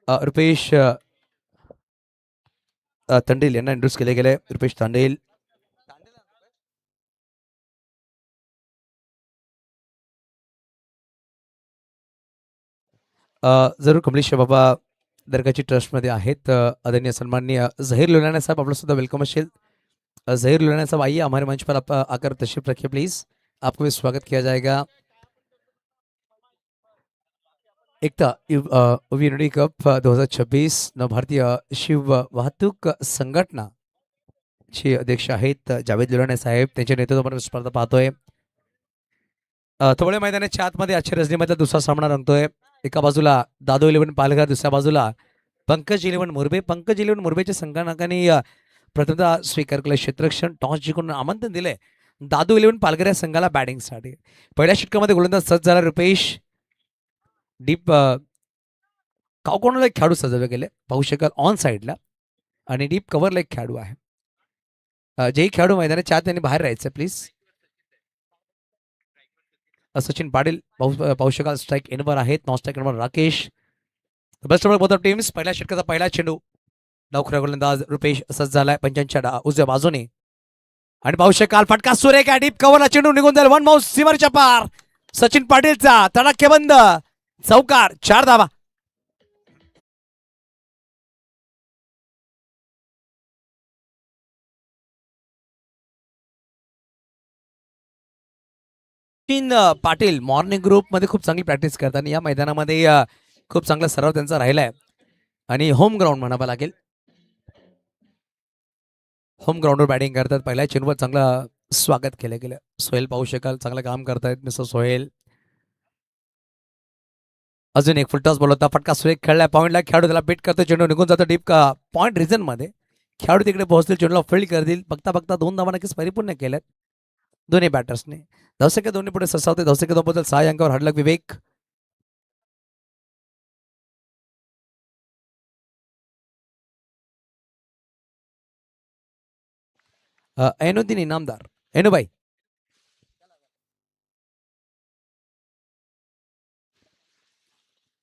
रुपेश तांडेल यांना इंट्रोड्यूस केले गेले. रुपेश तांडेल जरूर कमलेश बाबा दर्गाची ट्रस्टमध्ये आहेत. आदरणीय सन्माननीय झहीर लुलाना साहब आपला सुद्धा वेलकम असेल. झहीर लुलाना साहब आइए हमारे मंच पर आप आकर तशरीफ रखिए प्लीज. आपको भी स्वागत किया जाएगा. एकता युनिटी कप 2026 भारतीय शिव वाहतूक संघटना चे अध्यक्ष आहेत जावेद लुलाने साहेब. त्यांच्या नेतृत्वामध्ये स्पर्धा पाहतोय. थोड्या मैदानाच्या आतमध्ये आजच्या रजनीमध्ये दुसरा सामना रंगतोय. एका बाजूला दादू 11 पालघर, दुसऱ्या बाजूला पंकज 11 मुरबे. पंकज 11 मुरबेच्या संघटनांनी प्रथमतः स्वीकार केलं. क्षेत्ररक्षण टॉस जिंकून आमंत्रण दिले दादू 11 पालघर या संघाला बॅटिंगसाठी. पहिल्या षटकामध्ये गोलंदाज सज्ज झाला रुपेश. डीप कावकोणाला एक खेळाडू सजवले गेले पाहू शकाल ऑन साईडला आणि डीप कव्हरला एक खेळाडू आहे. जेही खेळाडू मैदानाच्या आत त्यांनी बाहेर राहायचं प्लीज. सचिन पाटील पाहू शकाल स्ट्राईक एनवर आहेत. नॉन स्ट्राईक एनवर Rakesh. Best of both teams. पहिल्या षटकाचा पहिला चेंडू डावखुरा गोलंदाज रुपेश सज्ज झालाय पंचांच्या उजव्या बाजूने आणि पाहू शकाल फटका सुरेख आहे. डीप कव्हरला चेंडू निघून जाईल. वन माउस सीमरच्या पार. सचिन पाटीलचा तडाखेबंद चौकार. 4 धावा. सचिन पाटील मॉर्निंग ग्रुप मध्ये खूप चांगली प्रॅक्टिस करतात आणि या मैदानामध्ये खूप चांगला सराव त्यांचा राहिलाय आणि होम ग्राउंड म्हणावं लागेल. होम ग्राउंडवर बॅटिंग करतात. पहिल्या चेंडूवर चांगलं स्वागत केलं गेलं. सोहेल पाहू शकाल चांगलं काम करतायत मिस्टर सोहेल. अजून एक फुलटॉस बॉल होता. फटका सुरेख खेळलाय. पॉईंटला खेळाडू त्याला बीट करतो. चेंडू निघून जातो डीप का पॉईंट रिजन मध्ये. खेळाडू तिकडे पोहोचतील. चेंडूला फील्ड करतील. बघता बघता 2 धावा नक्कीच परिपूर्ण केल्यात दोन्ही बॅटर्सने. धवसेके दोन्ही पुढे सरसावते. धवसेके 2 बद्दल 6 अंकावर हार्डलक विवेक. ऐनुद्दीन इनामदार. ऐनुबाई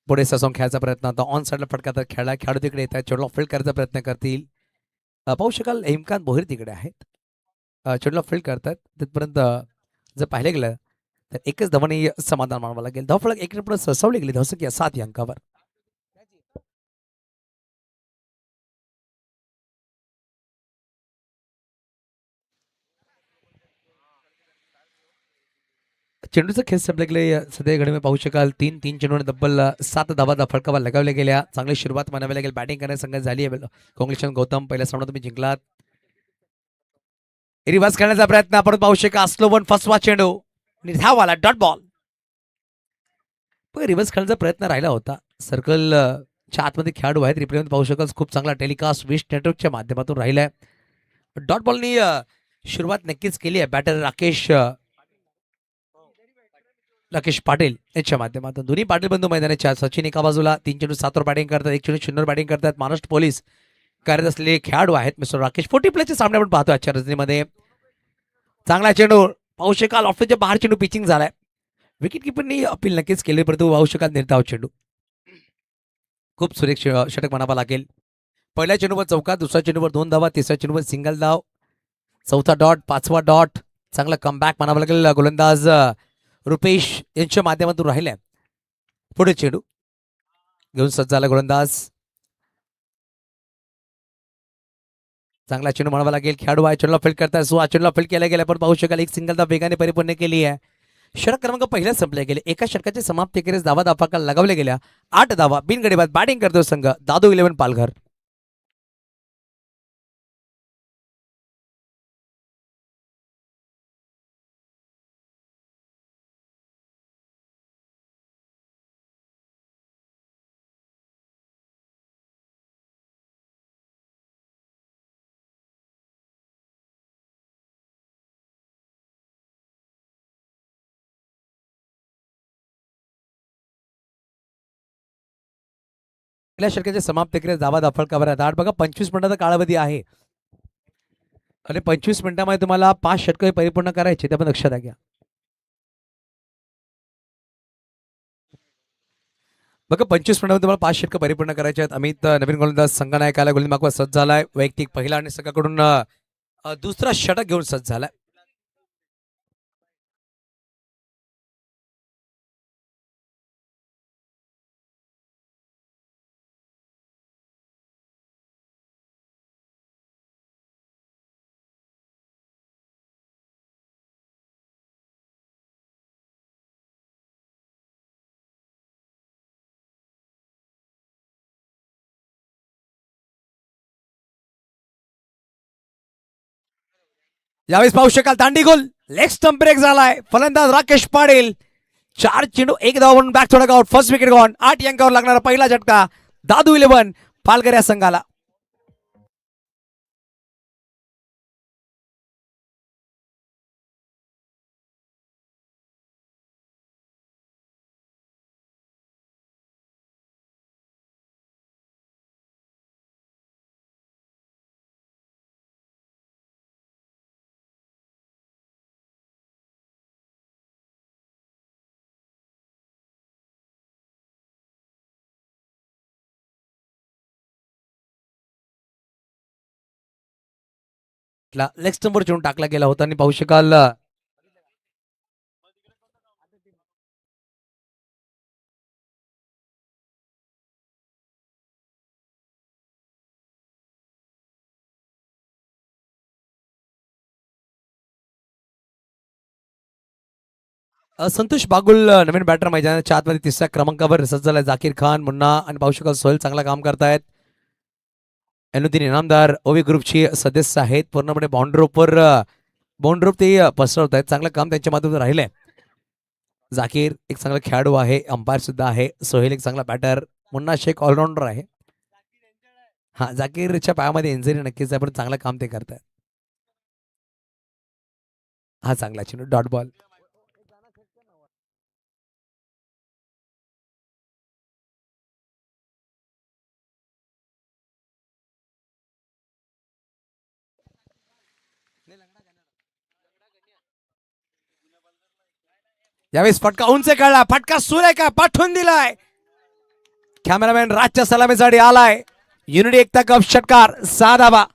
पुढे ससवून खेळायचा प्रयत्न आता ऑन साईडला फटका तर खेळला. खेळाडू तिकडे येतात. चेंडूला फील्ड करायचा प्रयत्न करतील. पाहू शकाल हेमकांत भोईर तिकडे आहेत. चेंडूला फील्ड करतात. तिथपर्यंत जर पाहिलं गेलं तर एकच धावाने समाधान मानावं लागेल. धावफलक 1 पुढे सरसावली गेली. धवसकी 7 अंकावर. चेंडूचा खेळ संपले गेले. सध्या घडी पाहू शकाल 3 चेंडूने तब्बल 7 धावा फटकावा लगावल्या गेल्या. चांगली सुरुवात म्हणावी लागेल. बॅटिंग करण्यास संघ झाली आहे. कॉंग्रेच्युलेशन गौतम. पहिला सामना तुम्ही जिंकलात. रिव्हर्स करण्याचा प्रयत्न आपण पाहू शकाल. स्लो वन फसवा चेंडू धावाला डॉट बॉल. रिव्हर्स खेळण्याचा प्रयत्न राहिला होता. सर्कल च्या आतमध्ये खेळाडू आहेत. रिप्लेमध्ये पाहू शकाल खूप चांगला टेलिकास्ट विश नेटवर्कच्या माध्यमातून राहिलाय. डॉट बॉलनी सुरुवात नक्कीच केली आहे बॅटर राकेश पाटील यांच्या माध्यमातून. दोन्ही पाटील बंधू मैदानाच्या. सचिन एका बाजूला 3 चेंडू 7 वर बॅटिंग करतात. 1 चेंडू 0 बॅटिंग करतात. महाराष्ट्र पोलीस कार्यरत असलेले खेळाडू आहेत मिस्टर राकेश. 40 प्लेचे सामने आपण पाहतो आजच्या रजनीमध्ये. चांगला चेंडू पाहू शकाल ऑफिसच्या बाहेर चेंडू पिचिंग झालाय. विकेट किपरनी अपील नक्कीच केले परंतु पाहू शकाल निर्धाव चेंडू. खूप सुरेख षटक म्हणावा लागेल. पहिल्या चेंडूवर चौका. दुसऱ्या चेंडूवर 2 धावा. तिसऱ्या चेंडूवर सिंगल धाव. चौथा डॉट. 5वा डॉट. चांगला कमबॅक म्हणावा लागेल. गोलंदाज रुपेश यांच्या माध्यमातून राहिल्या. पुढे चेंडू घेऊन सज्ज झाला गोलंदाज. चांगला चेंडू म्हणावा लागेल. खेळाडू आहे. चेंडूला फील्ड करतात. चेंडूला फील्ड केला गेला पण पाहू शकाल 1 सिंगल धाव वेगाने परिपूर्ण केली आहे. षटक क्रमांक पहिल्या संपले गेले. एका षटकाची समाप्तीखेरीज धावा धापाकाला लगावल्या गेल्या. 8 धावा. बिनगडीबाद बॅटिंग करतो संघ दादू 11 पालघर. पहिल्या षटकाच्या समाप्तीखेरीज धावा धाफळकावर आहेत. 8 बघा 25 मिनिटाचा कालावधी आहे आणि 25 मिनिटांमध्ये तुम्हाला 5 षटके परिपूर्ण करायचे ते पण लक्षात घ्या. बघा 25 मिनिटांमध्ये तुम्हाला 5 षटकं परिपूर्ण करायचे आहेत. अमित नवीन गोलंदाज संघनायकाला गोलंदाज मागवा सज्ज झालाय. वैयक्तिक पहिला आणि संघाकडून दुसरा षटक घेऊन सज्ज झालाय. यावेळेस पाहू शकाल दांडी गोल लेग स्टंप ब्रेक झालाय. फलंदाज राकेश पाटील 4 चेंडू 1 धाव म्हणून बॅक थोडा आउट. First wicket gone. 8 अंकावर लागणारा पहिला झटका दादू 11 पालघर या संघाला. लेग स्टंपवर चेंडू टाकला गेला होता आणि पाहू शकाल संतोष बागुल नवीन बॅटर मैदानाच्या आतमध्ये तिसऱ्या क्रमांकावर सज्ज झालाय. जाकीर खान मुन्ना आणि पाहू शकाल सोहेल चांगला काम करतायत. एनुद्दीन इनामदार ओवी ग्रुपची सदस्य आहेत. पूर्णपणे बाउंड्रोप ते पसरवत आहेत. चांगलं काम त्यांच्या माध्यमातून राहिलंय. जाकीर एक चांगला खेळाडू आहे. अंपायर सुद्धा आहे. सोहेल एक चांगला बॅटर. मुन्ना शेख ऑलराऊंडर आहे. हा जाकीरच्या पायामध्ये इंजरी नक्कीच आहे पण चांगलं काम ते करतात. हा चांगला चेंडू डॉट बॉल. यावेळेस फटका उंच काढला. फटका सुरेखा पाठवून दिलाय. कॅमेरामॅन राजच्या सलामीसाठी आलाय. युनिटी एकता कप षटकार 6 धावा.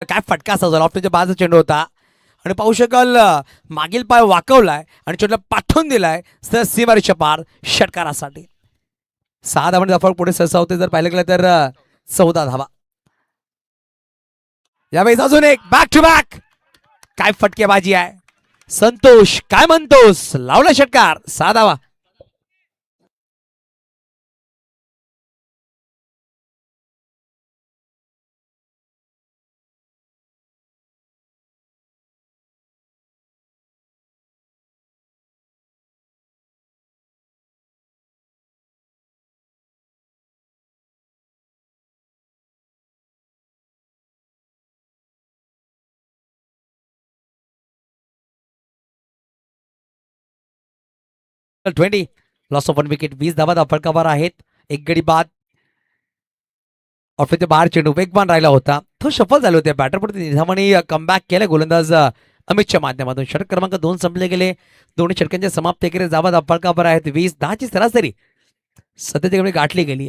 काय फटका सजवला. ऑफच्या बाजूचा चेंडू होता आणि पाहू शकाल मागील पाय वाकवलाय आणि चेंडूला पाठवून दिलाय सीमारेषा पार षटकारासाठी. 6 धावांचा फरक पुढे सहसा होते जर पाहिलं गेलं तर 14 धावा. यावेळेस अजून एक बॅक टू बॅक. काय फटकेबाजी आहे. संतोष काय म्हणतोस. लावला षटकार 6 धावा. Twenty loss of 1 wicket. 20 धावा फटकावर आहेत. एक गडी बाद. ऑफिसच्या बाहेर चेंडू वेगवान राहिला होता. तो सफल झाले होते बॅटर पण निजामाने कमबॅक केलं. गोलंदाज अमितच्या माध्यमातून षटक क्रमांक 2 संपले गेले. दोन्ही षटकांचे समाप्त केले. जावा फटकावर आहेत. 20-10 सरासरी सध्याच्या गाठली गेली.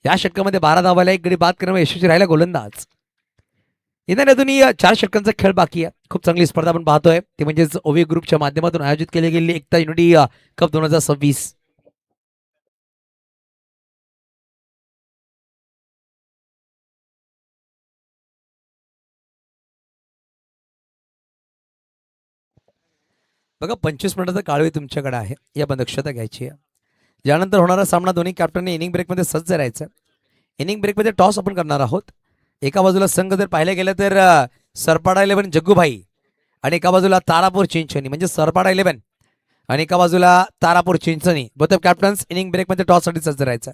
या षटकामध्ये 12 धावाला एक गडी बाद करणं यशस्वी राहिला गोलंदाज. इथं अजूनही 4 षटकांचा खेळ बाकी आहे. खूप चांगली स्पर्धा आपण पाहतोय ती म्हणजेच ओवी ग्रुपच्या माध्यमातून आयोजित केली गेलेली एकता युनिटी कप 2026. बघा 25 मिनिटाचा काळवेळ तुमच्याकडे आहे. या दक्षता घ्यायची आहे. यानंतर होणारा सामना दोन्ही कॅप्टनने इनिंग ब्रेकमध्ये सज्ज राहायचं. इनिंग ब्रेकमध्ये टॉस आपण करणार आहोत. एका बाजूला संघ जर पाहिलं गेलं तर सरपाडा 11 जग्गूभाई आणि एका बाजूला तारापूर चिंचणी म्हणजे सरपाडा 11 आणि एका बाजूला Tarapur Chinchani. Both of captains inning ब्रेकमध्ये टॉससाठी सज्ज राहायचं.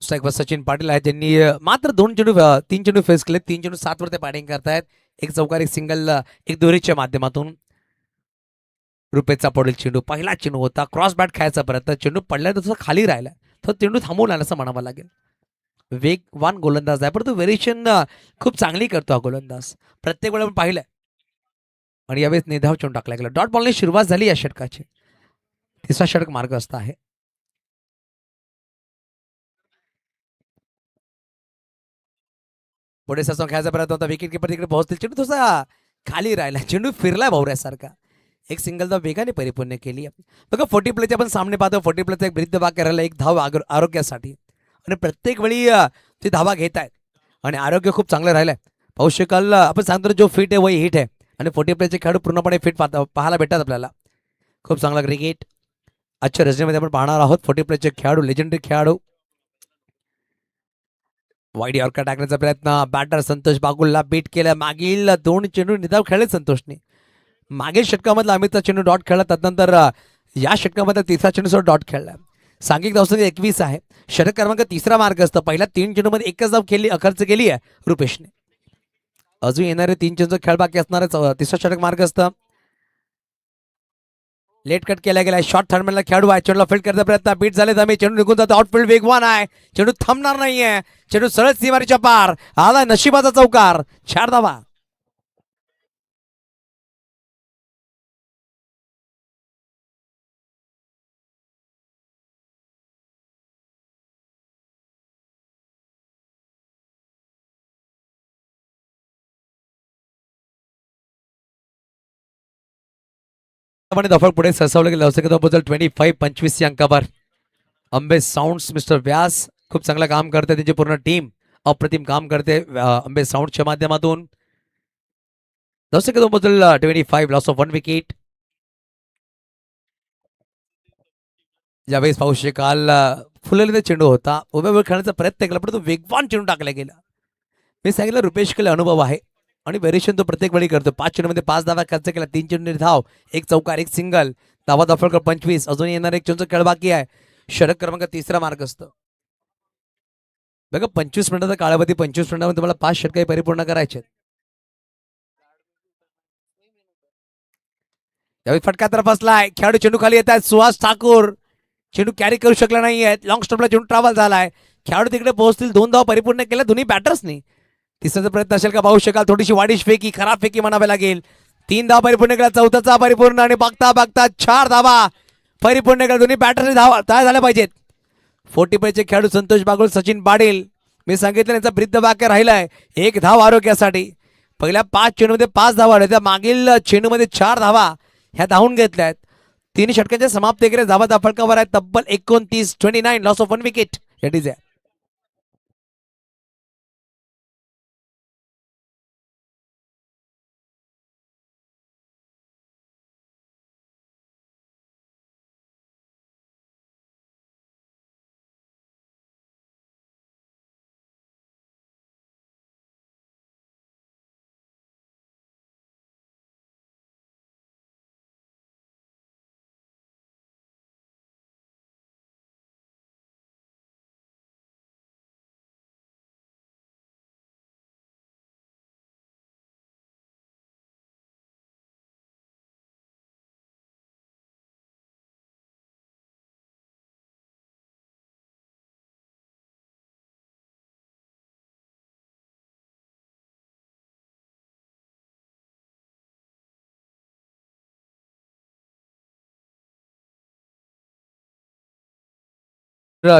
स्ट्राईकवर सचिन पाटील आहेत. त्यांनी मात्र 3 चेंडू फेस केले. 3 चेंडू 7 वर ते बॅटिंग करतायत. एक चौकार एक सिंगल एक दोरीच्या माध्यमातून रुपेचा पडेल चेंडू, पहिला चेंडू होता, क्रॉस बॅट खायचा प्रयत्न, चेंडू पडला तसा खाली राहिला, तो चेंडू थांबवून आला असं म्हणावं लागेल. वेगवान गोलंदाज आहे, परंतु व्हेरिएशन खूप चांगली करतो हा गोलंदाज, प्रत्येक वेळेला पाहिलंय. आणि यावेळेस निधाव चेंडू टाकला गेला. डॉट बॉलने सुरुवात झाली या षटकाची. तिसरा षटक मार्गस्थ आहे. पुढे ससो खेळायचा प्रयत्न होता, विकेट किपर तिकडे पोहोचतील, चेंडू थोडासा खाली राहिला, चेंडू फिरला भवऱ्यासारखा. एक सिंगल धाव वेगाने परिपूर्ण केली. बघा 40 प्लेचे आपण सामने पाहतो, 40 प्लेचा एक ब्रीद वाक्य राहिला, एक धाव आरोग्यासाठी, आणि प्रत्येक वेळी ते धावा घेत आहेत आणि आरोग्य खूप चांगलं राहिलंय. पाहू शकाल आपण सांगतो जो फिट आहे वही हिट आहे, आणि 40 प्लेचे खेळाडू पूर्णपणे फिट पाहायला भेटतात आपल्याला. खूप चांगला क्रिकेट आजच्या रजनीमध्ये आपण पाहणार आहोत. 40 प्लेचे खेळाडू, लेजेंडरी खेळाडू. वाईड यॉर्कर टाकण्याचा प्रयत्न, बॅटर संतोष बागुलला बीट केलं, मागील दोन चेंडू निदाव खेळले संतोषने. मागील षटकामधला अमितचा चेंडू डॉट खेळला, त्यानंतर या षटकामध्ये तिसरा चेंडू डॉट खेळला. सांघिक धावसंख्या 21 आहे. षटक क्रमांक तिसरा मार्ग असतं. पहिल्या 3 चेंडूमध्ये एकच धाव खर्च केली आहे रुपेशने. अजून येणारे 3 चेंडू खेळ बाकी असणार तिसरा षटक मार्ग असतं. लेट कट केला गेला, शॉर्ट थर्डमॅनला खेळाडू आहे, चेंडूला फील्ड करता प्रयत्न, बीट झाले दमे, चेंडू निघून जातो, आउटफील्ड वेगवान आहे, चेंडू थांबणार नाहीये, चेंडू सरळ सीमारीच्या पार आला, नशिबाचा चौकार, 4 धावा. दफळ पुढे सरसावलं गेलं बद्दल 25-25 या अंकावर अंबे साऊंड्स मिस्टर व्यास खूप चांगलं काम करते, त्यांची पूर्ण टीम अप्रतिम काम करते अंबे साऊंडच्या माध्यमातून. बद्दल 25 लॉस ऑफ 1 विकेट. यावेळेस पाहू शकाल फुललेला चेंडू होता, उभ्या वेळ खेळण्याचा प्रयत्न केला, पण तो वेगवान चेंडू टाकला गेला. मी सांगितलं रुपेशकडे अनुभव आहे आणि व्हेरिएशन तो प्रत्येक वेळी करतो. 5 चेंडूमध्ये 5 धावा खर्च केला, 3 चेंडू धाव, एक चौकार, एक सिंगल, धावा दफळकर 25. अजून येणार एक चेंडूचा खेळ बाकी आहे. षटक क्रमांक तिसरा मार्ग असतो. बघा 25 मिनिटाचा कालावधी, 25 मिनिटामध्ये तुम्हाला 5 षटके परिपूर्ण करायचे. त्यावेळी फटका तर बसलाय, खेळाडू चेंडू खाली येत आहेत. सुहास ठाकूर चेंडू कॅरी करू शकला नाहीये, लॉंग स्टॉपला चेंडू ट्रॅव्हल झालाय, खेळाडू तिकडे पोहोचतील. 2 धाव परिपूर्ण केल्या दोन्ही बॅटर्सनी. तिसऱ्याचा प्रयत्न असेल का पाहू शकाल, थोडीशी वाढीश फेकी, खराब फेकी म्हणावे लागेल. 3 धाव परिपूर्ण केला, चौथाचा परिपूर्ण, आणि बघता बघता 4 धावा परिपूर्ण केला. दोन्ही बॅटर्सनी धावा तयार झाल्या पाहिजेत. 40 खेळाडू संतोष बागुल, सचिन पाटील, मी सांगितलं यांचा ब्रीद वाक्य राहिलाय, एक धाव आरोग्यासाठी. पहिल्या 5 चेंडूमध्ये 5 धावा आल्या, त्या मागील चेंडूमध्ये 4 धावा ह्या धावून घेतल्यात. 3 षटकांच्या समाप्तीकडे धावा फलकावर आहे तब्बल 29 loss of 1 wicket. It is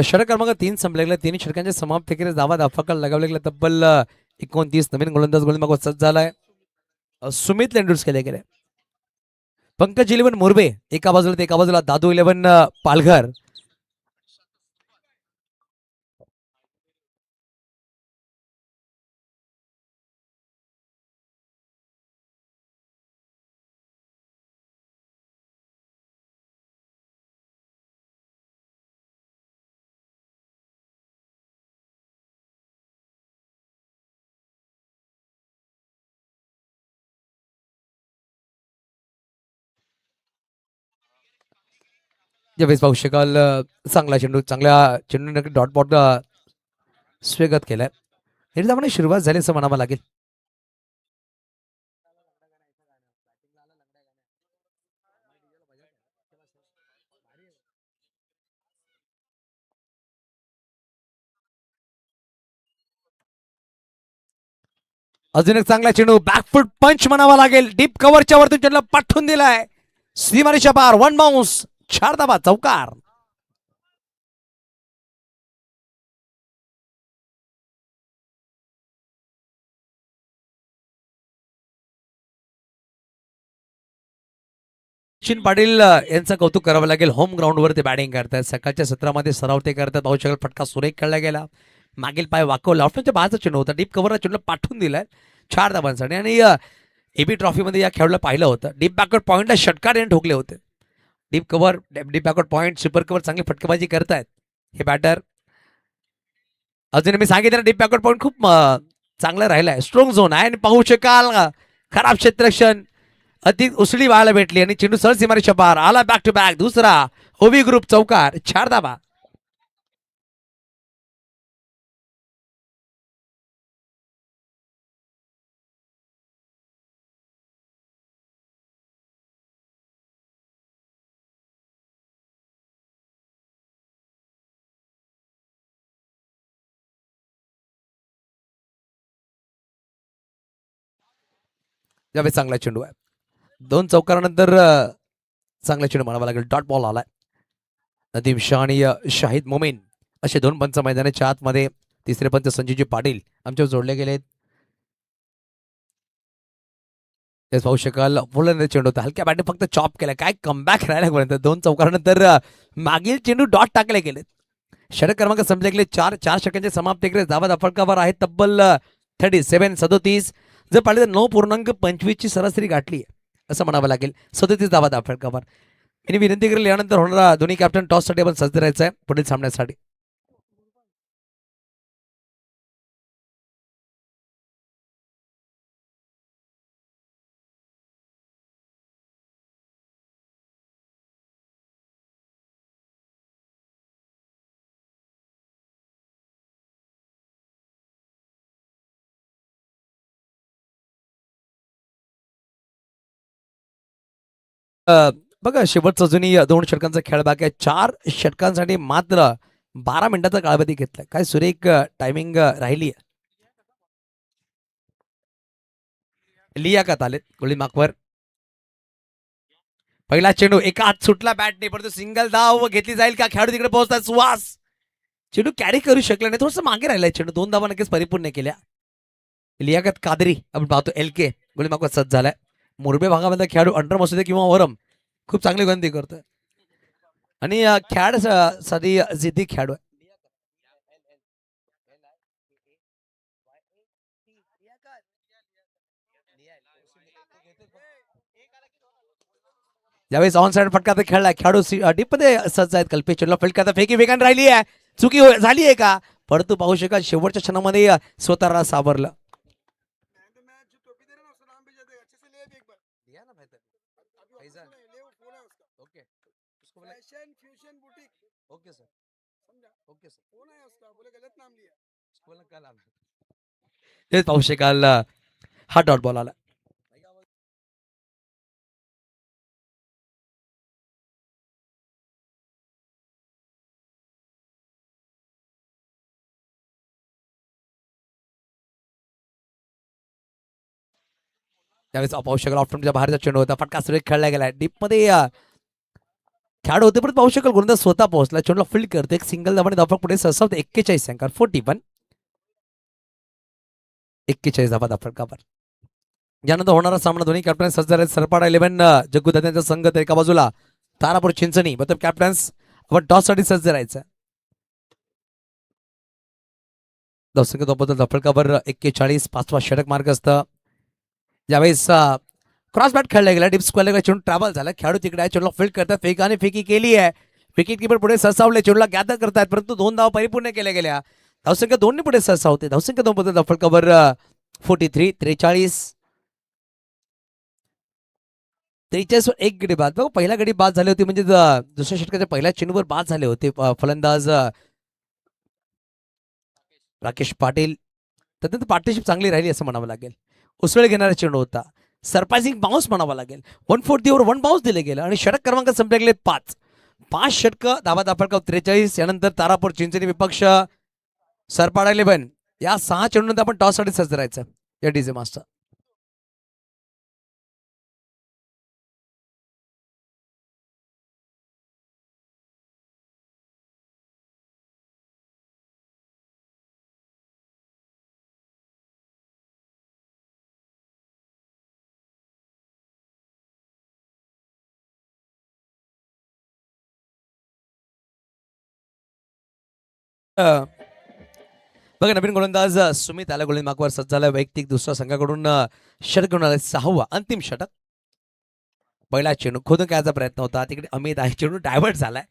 षटक क्रमांक 3 संपले गेले. 3 षटकांच्या समाप्तीकडे धावा दाफाकल लगावले गेले. तब्बल 29 नवीन गोलंदाज गोलंदाज सज्ज झालाय. सुमित लेंडूर्स केले गेले. पंकज 11 मुरबे एका बाजूला, एका बाजूला दादू 11 पालघर. ज्यावेळेस पाहू शकाल चांगला चेंडू, चांगल्या चेंडू डॉट बॉट स्वेगत केलाय. निर्धावाने सुरुवात झाली असं म्हणावं लागेल. अजून एक चांगला चेंडू बॅकफुट पंच म्हणावा लागेल. डीप कव्हरच्या वरतून चेंडूला पाठवून दिलाय सीमारेषा पार. वन बाउन्स, 4 धावा, चौकार. सचिन पाटील यांचं कौतुक करावं लागेल. होम ग्राउंडवर ते बॅटिंग करतात. सकाळच्या सत्रामध्ये सराव ते करतात. पाहू शकाल फटका सुरेख खेळला गेला. मागील पाय वाकवला. ऑफच्या बाहेरचा चेंडू होता. डीप कव्हरला चेंडूला पाठवून दिलाय 4 धावांसाठी. आणि एबी ट्रॉफीमध्ये या खेळाडूला पाहिलं होतं. डीप बॅकवर्ड पॉईंटला षटकार याने ठोकले होते. Deep cover, deep backward point, super cover चांगली फटकेबाजी करतायत हे बॅटर. अजून मी सांगितलं डीप बॅकवर्ड पॉईंट खूप चांगला राहिलाय. स्ट्रॉंग झोन आहे आणि पाहू शकाल खराब क्षेत्ररक्षण अति उसळी व्हायला भेटली आणि चेंडू सरळ सीमारेषा पार आला. बॅक टू बॅक दुसरा ओव्ही ग्रुप चौकार, 4 धावा. यावेळी चांगला चेंडू आहे. 2 चौकारानंतर चांगला चेंडू म्हणावा लागेल. डॉट बॉल आलाय. नदीम शाह आणि शाहिद मोमीन असे 2 पंच मैदानाच्या आतमध्ये. तिसरे पंच संजीवजी पाटील आमच्यावर जोडले गेलेत. तेच पाहू शकाल फुल चेंडू होता. हलक्या बॅटने फक्त चॉप केला. काय कमबॅक राहिल्यापर्यंत 2 चौकारानंतर मागील चेंडू डॉट टाकले गेलेत. षटक क्रमांक संपले गेले. 4 षटकांचे समाप्तीकडे धावा फटकावर आहे तब्बल 37. जर पाहिले तर 9.25 ची सरासरी गाठली आहे असं म्हणावं लागेल. 37 धावा फटकावर. मी विनंती करेल यानंतर होणारा दोन्ही कॅप्टन टॉससाठी आपण सज्ज राहायचं आहे पुढील सामन्यासाठी. बघा शेवटचा जुनी 2 षटकांचा खेळ बाकी आहे. 4 षटकांसाठी मात्र 12 मिनिटाचा कालावधी घेतलाय. काय सुरेख टायमिंग राहिली आहे. लियाकत आलेत गोळी माकवर. पहिला चेंडू एका हात सुटला बॅटने परंतु सिंगल धाव घेतली जाईल का. खेळाडू तिकडे पोहोचतात. सुहास चेंडू कॅरी करू शकला नाही. थोडंसं मागे राहिलाय चेंडू. 2 धावा नक्कीच परिपूर्ण केल्या. लियाकत कादरी आपण पाहतो LK गोळी माकवर सज्ज झालाय. मुरबे भागामध्ये खेळाडू अंडर मसुदे किंवा वरम खूप चांगली गंती करतोय आणि खेळासाठी जिद्दी खेळाडू आहे. यावेळेस ऑन साइड फटका तर खेळला. खेळाडू डीप मध्ये सज्ज आहेत. कल्पेश चेंडूला फील्ड करता फेकी वेगाने राहिली आहे. चुकी झाली आहे का. परंतु पाहू शकाल शेवटच्या क्षणामध्ये स्वतःला सावरलं. तेच पाहू शकाल हा डॉट बॉल आला. त्यावेळेस पाहू शकाल ऑप्शनच्या बाहेरचा चेंडू होता. फटका सुरेख खेळला गेला. डीप मध्ये खेळाडू होते पण पाहू शकाल गोलंदाज स्वतः पोहोचला. चेंडूला फील्ड करतो. एक सिंगल धावाने धावफलक पुढे सरसावते. 41 अंकावर 41. 41 धावा धावफलकावर. यानंतर होणारा सामना दोन्ही कॅप्टन सज्ज आहेत. सरपाडा 11 जग्गू दादांचा संघ तर एका बाजूला तारापूर चिंचणी मतलब कॅप्टन्स आपण टॉस साठी सज्ज राहायचं. धावसंख्या धावबद्दल धावफलकावर 41. 5वा षटक मार्ग असतं. ज्यावेळेस क्रॉस बॅट खेळला गेला. डिप स्क्वेअरला चेंडू ट्रॅव्हल झाला. खेळाडू तिकडे आहे. चेंडूला फील्ड करतात. फेकाने फेकी केली आहे. विकेट किपर पुढे सरसावले. चेंडूला गॅदर करतात परंतु 2 धावा परिपूर्ण केल्या गेल्या. धावसंख्या 2 पुढे सरसावते. धावसंख्या 2 बद्दल धावफलकावर 43. 43 वर एक गडी बाद. बघा पहिला गडी बाद झाली होती म्हणजे दुसऱ्या षटकाच्या पहिल्या चेंडूवर बाद झाले होते फलंदाज राकेश पाटील. त्यानंतर पार्टनरशिप चांगली राहिली असं म्हणावं लागेल. उसळ घेणारा चेंडू होता. सरप्राइझिंग बाउन्स म्हणावा लागेल. 140 वर 1 बाउन्स दिले गेलं आणि षटक क्रमांक संपले गेले 5 षटक धावा धावफलकावर 43. यानंतर तारापूर चिंचणी विपक्ष सरपाडा 11 या 6 चेंडूनंतर आपण टॉस साठी सज्ज राहायचं. या डीजे मास्टर. बघा नवीन गोलंदाज सुमित आला गोलंदाज मागवर सज्ज झाला. वैयक्तिक दुसऱ्या संघाकडून षटक घेऊन आला. 6वा अंतिम षटक. पहिला चेंडू खोदून खेळायचा प्रयत्न होता. तिकडे अमित आहे. चेंडू डायव्हर्ट झालाय.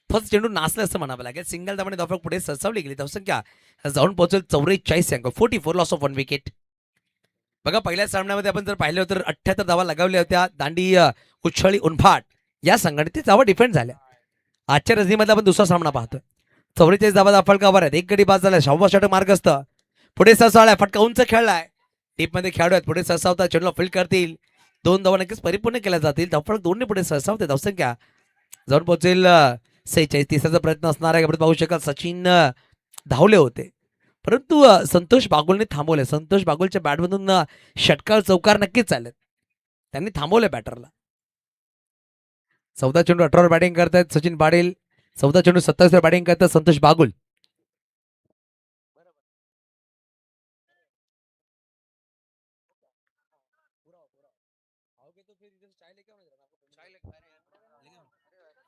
फर्स्ट चेंडू नाचला असं म्हणावं लागेल. सिंगल दाबाने धावफलक पुढे सरसावली गेली. धावसंख्या जाऊन पोहोचेल 44 अंक. 44 लॉस ऑफ 1 विकेट. बघा पहिल्या सामन्यामध्ये आपण जर पाहिलं तर 78 धावा लगावल्या होत्या. दांडी उछळी उन्फाट या संघाने ते धावा डिफेंड झाल्या. आजच्या रजनीमध्ये आपण दुसरा सामना पाहतोय. 44 धावा फलकावर आहेत. एक गडी बाद झाला. 6वा षटक मार्ग असतं. पुढे सरसावलाय. फटका उंच खेळलाय. टीपमध्ये खेळाडू आहेत. पुढे सरसावता चेंडूला फील्ड करतील. 2 धावा नक्कीच परिपूर्ण केल्या जातील. धावफलक दोन्ही पुढे सरसावते. धावसंख्या जाऊन पोहोचेल 46. तिसऱ्याचा प्रयत्न असणार आहे. पाहू शकाल सचिन धावले होते परंतु संतोष बागुलने थांबवले. संतोष बागुलच्या बॅटमधून षटकार चौकार नक्कीच चालेल. त्यांनी थांबवले बॅटरला. 14 चेंडू 18 बॅटिंग करतायत सचिन पाटील. 14 चेंडू 27 बॅटिंग करतात संतोष बागुल.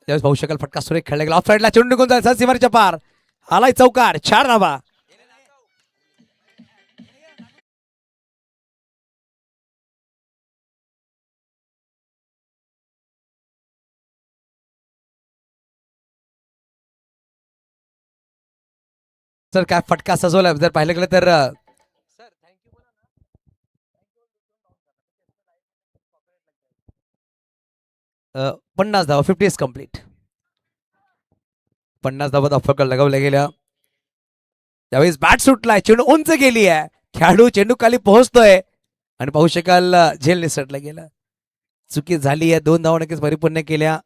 पाहू शकाल फटका सुरेख खेळला गेला. ऑफ साईडला चेंडू निघून जायचा सीमारेच्या पार. आलाय चौकार. 4 धावा. सर काय फटका सजवला जर पाहिलं गेलं तर 50 धावा. 50 इज कम्प्लीट. 50 धावा फटका लगावल्या गेल्या. त्यावेळेस बॅट सुटलाय. चेंडू उंच गेली आहे. खेळाडू चेंडू खाली पोहोचतोय आणि पाहू शकाल झेल निसटला गेला. चुकी झाली आहे. 2 धावा नक्कीच परिपूर्ण केल्या.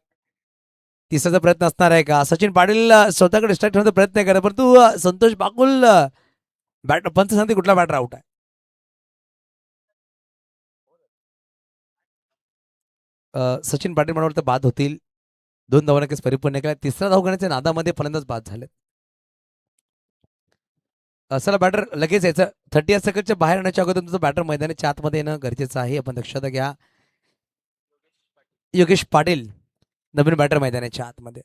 तिसऱ्याचा प्रयत्न असणार आहे का. सचिन पाटील स्वतःकडे डिस्ट्रॅक्ट होण्याचा प्रयत्न करत परंतु संतोष बाकुल बॅट पंच सांगते कुठला बॅटर आउट आहे. सचिन पाटील मला वाटतं बाद होतील. 2 धावा नक्कीच परिपूर्ण केल्या. तिसऱ्या धाव घेण्याच्या नादामध्ये फलंदाज बाद झाले. असला बॅटर लगेच यायचं 30 सेकंडच्या बाहेर येण्याच्या अगोदर तुमचं बॅटर मैदानाच्या आतमध्ये येणं गरजेचं आहे. आपण दक्षता घ्या. योगेश पाटील नवीन बॅटर मैदानाच्या आतमध्ये.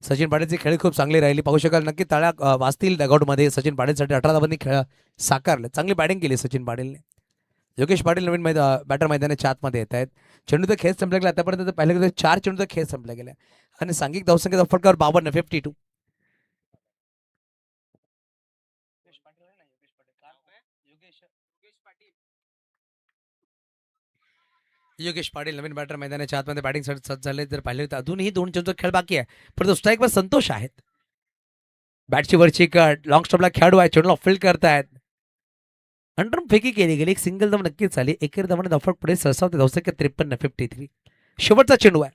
सचिन पाटीलची खेळी खूप चांगली राहिली. पाहू शकाल नक्की टाळ्या वाजतील डगआउटमध्ये. सचिन पाटीलसाठी 18 धावांनी खेळ साकारले. चांगली बॅटिंग केली सचिन पाटीलने. योगेश पाटील नवीन बॅटर मैदानाच्या आतमध्ये येत आहेत. चेंडूचा खेळ संपला गेला. आतापर्यंत पाहिलं 4 चेंडूचा खेळ संपला गेला आणि सांघिक धावसंख्येचा फटकावर 52 52. योगेश पाटील नवीन बॅटर मैदानाच्या आतमध्ये बॅटिंग सज्ज झाले. जर पाहिले तर अजूनही 2 चेंडूचा खेळ बाकी आहे परंतु स्ट्राईकवर संतोष आहेत. बॅटची वरची कट लॉंग स्टॉपला खेळाडू आहे. चेंडूला फील्ड करतायत. अंडर फेकी केली गेली. एक सिंगल धाव नक्कीच झाली. एकेर धावाने धावफलक पुढे सरसावते. धावसंख्या 53 53. शेवटचा चेंडू आहे.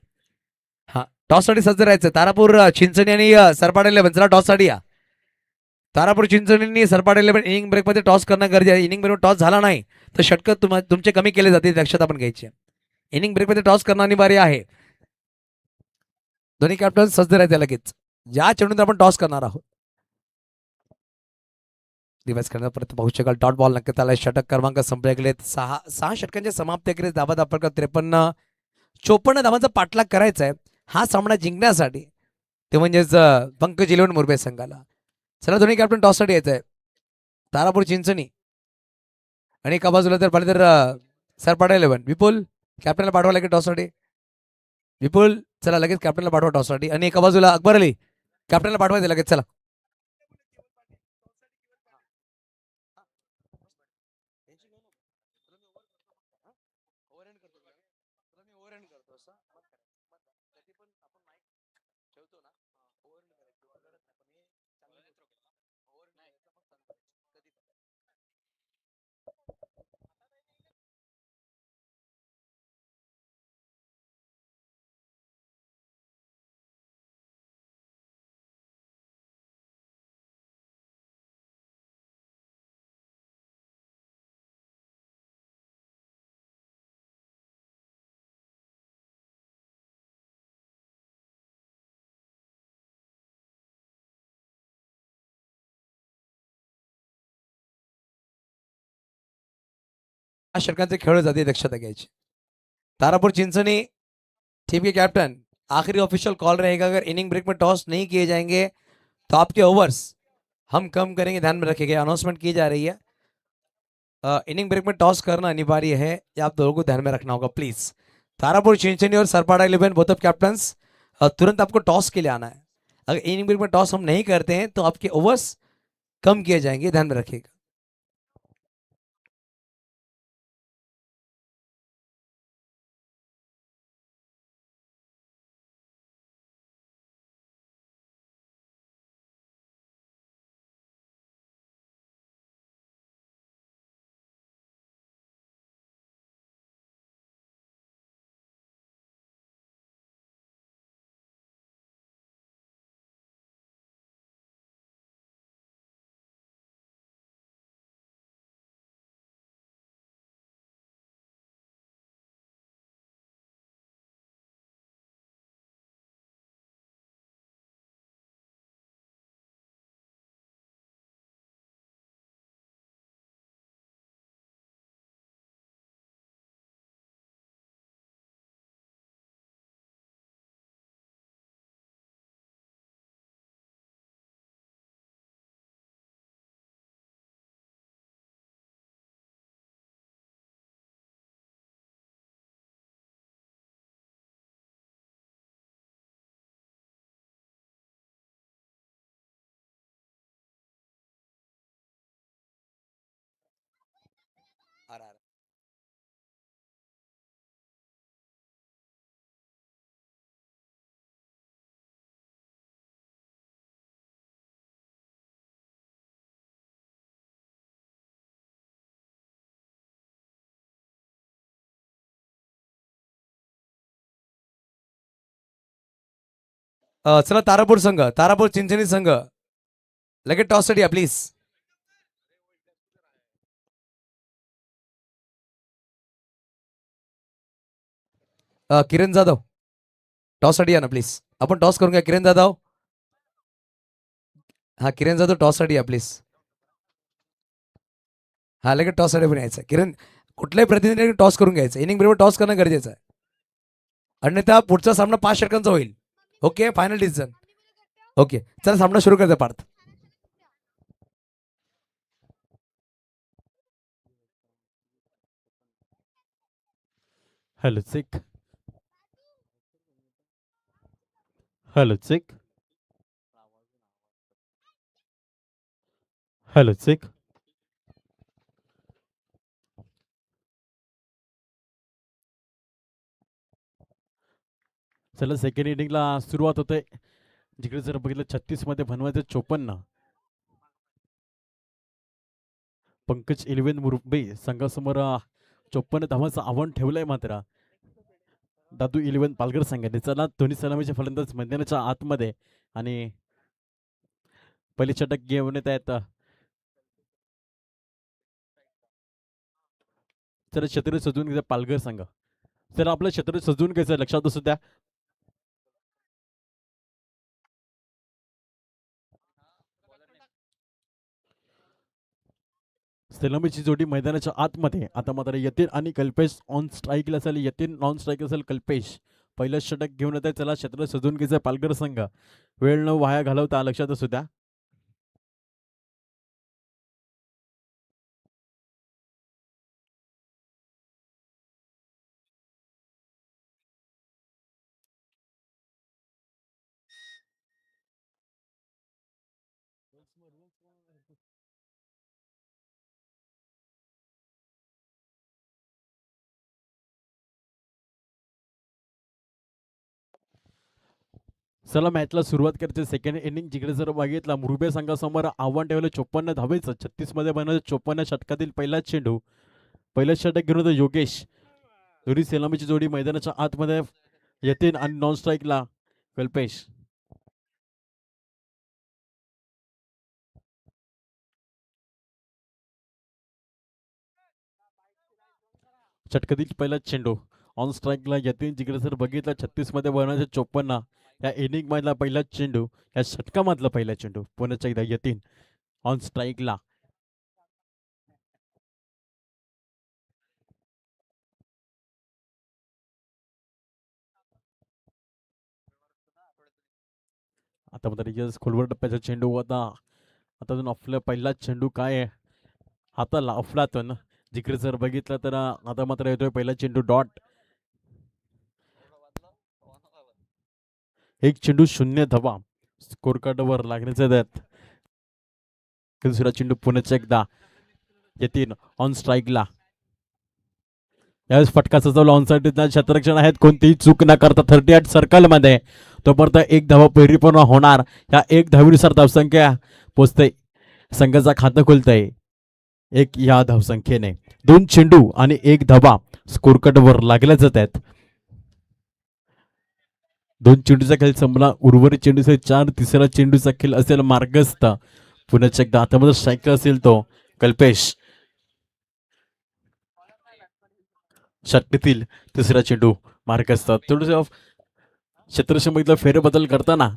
हा टॉससाठी सज्ज राहायचं. तारापूर चिंचणी आणि सरपाड 11. चला टॉससाठी या. तारापूर चिंचणींनी सरपाड 11 इनिंग ब्रेकमध्ये टॉस करणं गरजेचं आहे. इनिंग ब्रेक टॉस झाला नाही तर षटक तुमचे कमी केले जातील. लक्षात आपण घ्यायचे. इनिंग ब्रेकमध्ये टॉस करणं अनिवार्य आहे. दोन्ही कॅप्टन सज्ज राहायचे लगेच. ज्या चेंडून आपण टॉस करणार आहोत. दिवस करण्याचा प्रयत्न पाहू शकाल. डॉट बॉल नक्की त्याला षटक क्रमांक संपले गेले. 6 षटकांच्या समाप्ती केले. धावा दाखल 53 54 धावांचा पाठलाग करायचा आहे हा सामना जिंकण्यासाठी. ते म्हणजेच पंकज 11 मुरबे संघाला. चला दोन्ही कॅप्टन टॉससाठी यायचं आहे. तारापूर चिंचणी आणि एका बाजूला जर पाहिलं तर सरपाडा 11 विपुल कॅप्टनला पाठवा लागेल टॉससाठी. विपुल चला लगेच कॅप्टनला पाठवा टॉससाठी. आणि एका बाजूला अकबर अली कॅप्टनला पाठवायचं लगेच. चला षटकांचे खेळ जाते दक्षता घ्यायची. तारापुर चिंचणी टीम के कैप्टन, आखिरी ऑफिशियल कॉल रहेगा, अगर इनिंग ब्रेक में टॉस नहीं किए जाएंगे तो आपके ओवर्स हम कम करेंगे, ध्यान में रखिएगा, अनाउंसमेंट की जा रही है। इनिंग ब्रेक में टॉस करना अनिवार्य है, ये आप दोनों को ध्यान में रखना होगा प्लीज। तारापुर चिंचनी और सरपाड़ा 11 बोथ ऑफ कैप्टन्स, तुरंत आपको टॉस के लिए आना है। अगर इनिंग ब्रेक में टॉस हम नहीं करते हैं तो आपके ओवर्स कम किए जाएंगे, ध्यान में रखिएगा। चला तारापूर संघ, तारापूर चिंचणी संघ लगेच टॉससाठी या प्लीज. किरण जाधव टॉससाठी या ना प्लीज, आपण टॉस करून घ्या. किरण जाधव, हा किरण जाधव टॉससाठी या प्लीज. हा लगेच टॉससाठी पण यायचं. किरण, कुठल्याही प्रतिनिधीने टॉस करून घ्यायचं, इनिंग बरोबर टॉस करणं गरजेचं आहे, अन्यथा पुढचा सामना 5 षटकांचा होईल. Okay, final decision. ओके, चला सामना सुरू करते Parth. Hello, Sick. Hello, Sick. Hello, Sick. चला सेकंड इनिंगला सुरुवात होते. जिकडे जर बघितलं 36 मध्ये बनवायचं 54. पंकज 11 मुरुबे संघासमोर 54 धावांचं आव्हान ठेवलंय. मात्र दादू 11 पालघर संघाने चला दोन्ही सलामीचे फलंदाज मैदानाच्या आतमध्ये आणि पहिली षटक घेऊन येत आहेत. चला छत्री सजवून घ्यायचं पालघर संघ. चला आपलं छत्री सजवून घ्यायचं, लक्षात असू द्या. सलामीची जोडी मैदानाच्या आतमध्ये. आता मात्र यतीन आणि कल्पेश ऑन स्ट्राईकला असेल. यतीन नॉन स्ट्राईक असेल कल्पेश. पहिलं षटक घेऊन येत आहे. चला क्षेत्र सजून घ्यायचं पालघर संघ. वेळ न वाया घालवता, लक्षात असू द्या. चला मॅचला सुरुवात करायची. सेकंड इनिंग जिकडे जर बघितला मुरुबे संघासमोर आव्हान ठेवलं 54 धावेचं. 36 मध्ये बनवलं 54 षटकातील पहिला चेंडू. पहिलं षटक घेऊन होतं योगेश. दोन्ही सलामीची जोडी मैदानाच्या आतमध्ये. यतीन आणि नॉन स्ट्राईकला कल्पेश. षटकातील पहिला चेंडू. ऑन स्ट्राईकला यतीन. जिकडे जर बघितलं 36 मध्ये बनवायचं 54. या इनिंग मधला पहिला चेंडू, या षटकामधला पहिला चेंडू. पुन्हा एकदा यतीन ऑन स्ट्राईकला. आता मात्र यस खोलवर टप्प्याचा चेंडू होता. आता अजून आपला पहिला चेंडू काय आहे हाताला अफलातून जिकडे जर बघितलं तर आता मात्र येतोय पहिला चेंडू डॉट. एक चेंडू 0 धावा स्कोर कार्डवर लागण्याचे त्यात. दुसरा चेंडू पुण्याचा एकदा येतील ऑन स्ट्राईकला. यावेळेस फटका सजवला ऑन साईड क्षेत्ररक्षण आहेत कोणतीही चूक न करता 38 सर्कलमध्ये तोपर्यंत एक धावा परिपूर्ण होणार. या एक धावीनुसार धावसंख्या पोचते संघाचा खातं खुलतंय एक या धावसंख्येने. 2 चेंडू आणि एक धावा स्कोर कार्डवर लागल्या जात आहेत. 2 चेंडूचा खेळ संपला. उर्वरित चेंडूचा 4 तिसरा चेंडूचा खेळ असेल मार्गस्थ. पुण्याच्या एकदा हातामध्ये स्ट्राईकर असेल तो कल्पेश. षटकीतील तिसरा चेंडू मार्गस्थ. थोडस क्षेत्रक्षमतेतला फेरबदल करताना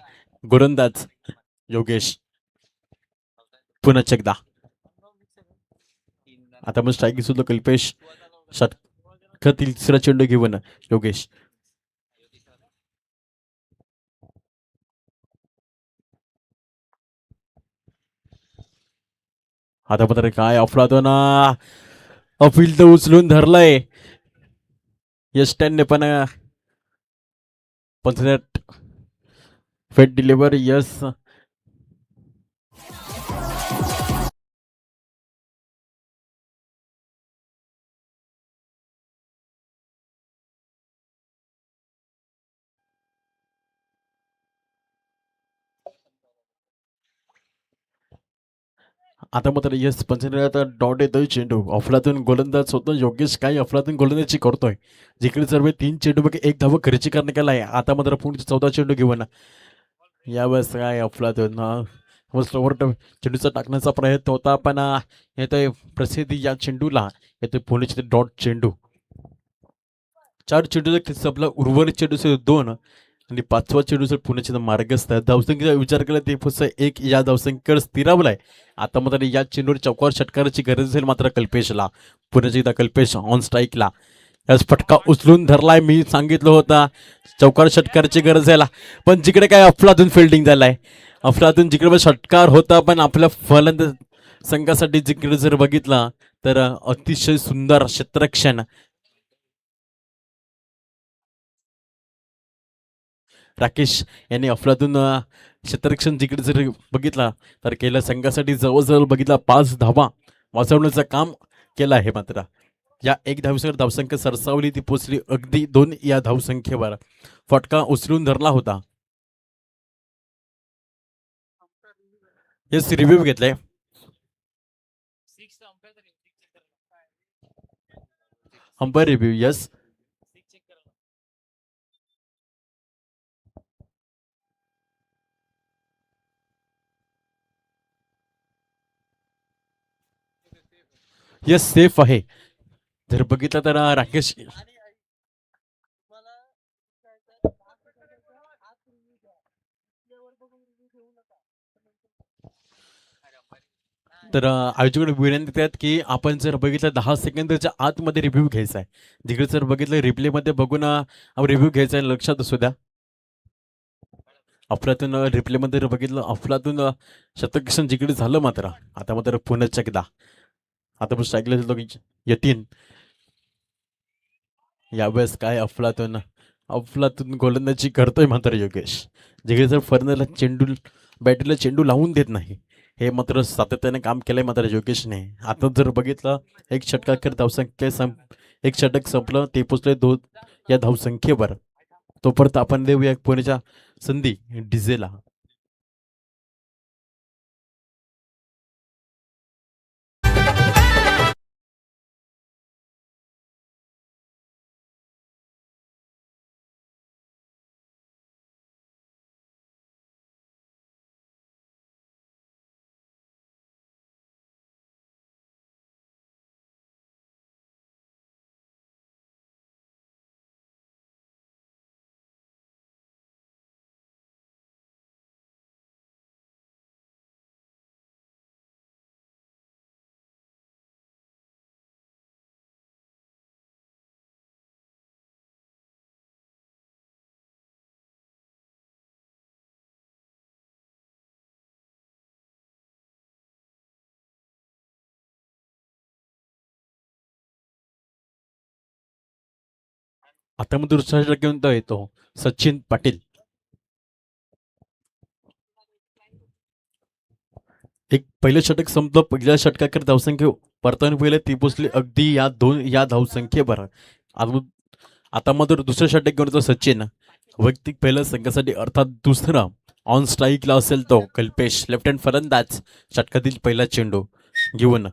गोलंदाज योगेश पुन्हा एकदा. आता मग स्ट्राईक सुद्धा कल्पेश. षटकातील तिसरा चेंडू घेऊन योगेश. आता मात्र काय अफलातून अपील तर उचलून धरलंय यस्टॅनने पण पंचनेट फेट डिलिव्हर यस. आता मात्र यस पंचनेट डॉट येतोय चेंडू अफलातून गोलंदाज होतो योगेश. काय अफलातून गोलंदाजी करतोय जिकडे सर्व 3 चेंडू बघ एक धावा खर्ची करण्यात आलाय. आता मात्र पुढचे 14 चेंडू घेऊन यावेळेस काय अफलातून स्लोवर चेंडूचा टाकण्याचा प्रयत्न होता पण येतोय प्रसिद्धी या चेंडूला. येतोय पुण्याचे डॉट चेंडू. 4 चेंडूचा संपला. उर्वरित चेंडू 2 आणि 5वा चेंडू पुण्याचे मार्गस्थ. धावसंख्येचा विचार केला ते फक्त एक या धावसंख्येवर स्थिरावलाय. आता मात्र या चेंडूवर चौकार षटकाराची गरज असेल मात्र कल्पेशला. पुण्याचे एकदा कल्पेश ऑन स्ट्राईकला. याच फटका उचलून धरलाय. मी सांगितलं होतं चौकार षटकाराची गरज आहे पण जिकडे काय अफलातून फिल्डिंग झालाय. अफलातून जिकडे षटकार होता पण आपल्या फलंदाज संघासाठी जिकडे जर बघितला तर अतिशय सुंदर क्षेत्ररक्षण राकेश यांनी अफलातून क्षेत्ररक्षण जिकडे जर बघितला तर केलं संघासाठी जवळजवळ बघितला 5 धावा वाचवण्याचं काम केलं आहे. मात्र या एक धावसंख्या धावसंख्या सरसावली ती पोचली अगदी 2 या धावसंख्येवर. फटका उचलून धरला होता. यस रिव्ह्यू घेतलाय. Umpire review yes. Yes safe आहे. जर बघितलं तर राकेश तर आयोजकांना विनंती आहेत की आपण जर बघितलं 10 सेकंदाच्या आतमध्ये रिव्ह्यू घ्यायचा आहे. जिकडे जर बघितलं रिप्लेमध्ये बघून रिव्ह्यू घ्यायचा आहे लक्षात असू द्या. अफलातून रिप्लेमध्ये जर बघितलं अफलातून शतकक्षण जिकडे झालं मात्र आता मात्र पुन्हा एकदा. आता पण स्ट्राईकला येतील यावेळेस काय अफलातून अफलातून गोलंदाजी करतोय मात्र योगेश. जिकडे जर फर्नरला चेंडू बॅटरीला चेंडू लावून देत नाही हे मात्र सातत्याने काम केलंय मात्र योगेशने. आता जर बघितलं एक षटकाखेर धावसंख्या एक षटक संपलं ते पोचले 2 या धावसंख्येवर. तोपर्यंत आपण देऊया पुण्याच्या संधी डिझेला. आता मग दुसरा षटक घेऊन तो येतो सचिन पाटील. एक पहिलं षटक संपलं. पहिल्या षटकाकडे धावसंख्या परतावून पहिले ती पोचली अगदी या धावसंख्येवर. आता मात्र दुसरं षटक घेऊन येतो सचिन. वैयक्तिक पहिलं संघासाठी अर्थात दुसरं ऑन स्ट्राईकला असेल तो कल्पेश लेफ्ट हँड फलंदाज. षटकातील पहिला चेंडू घेऊन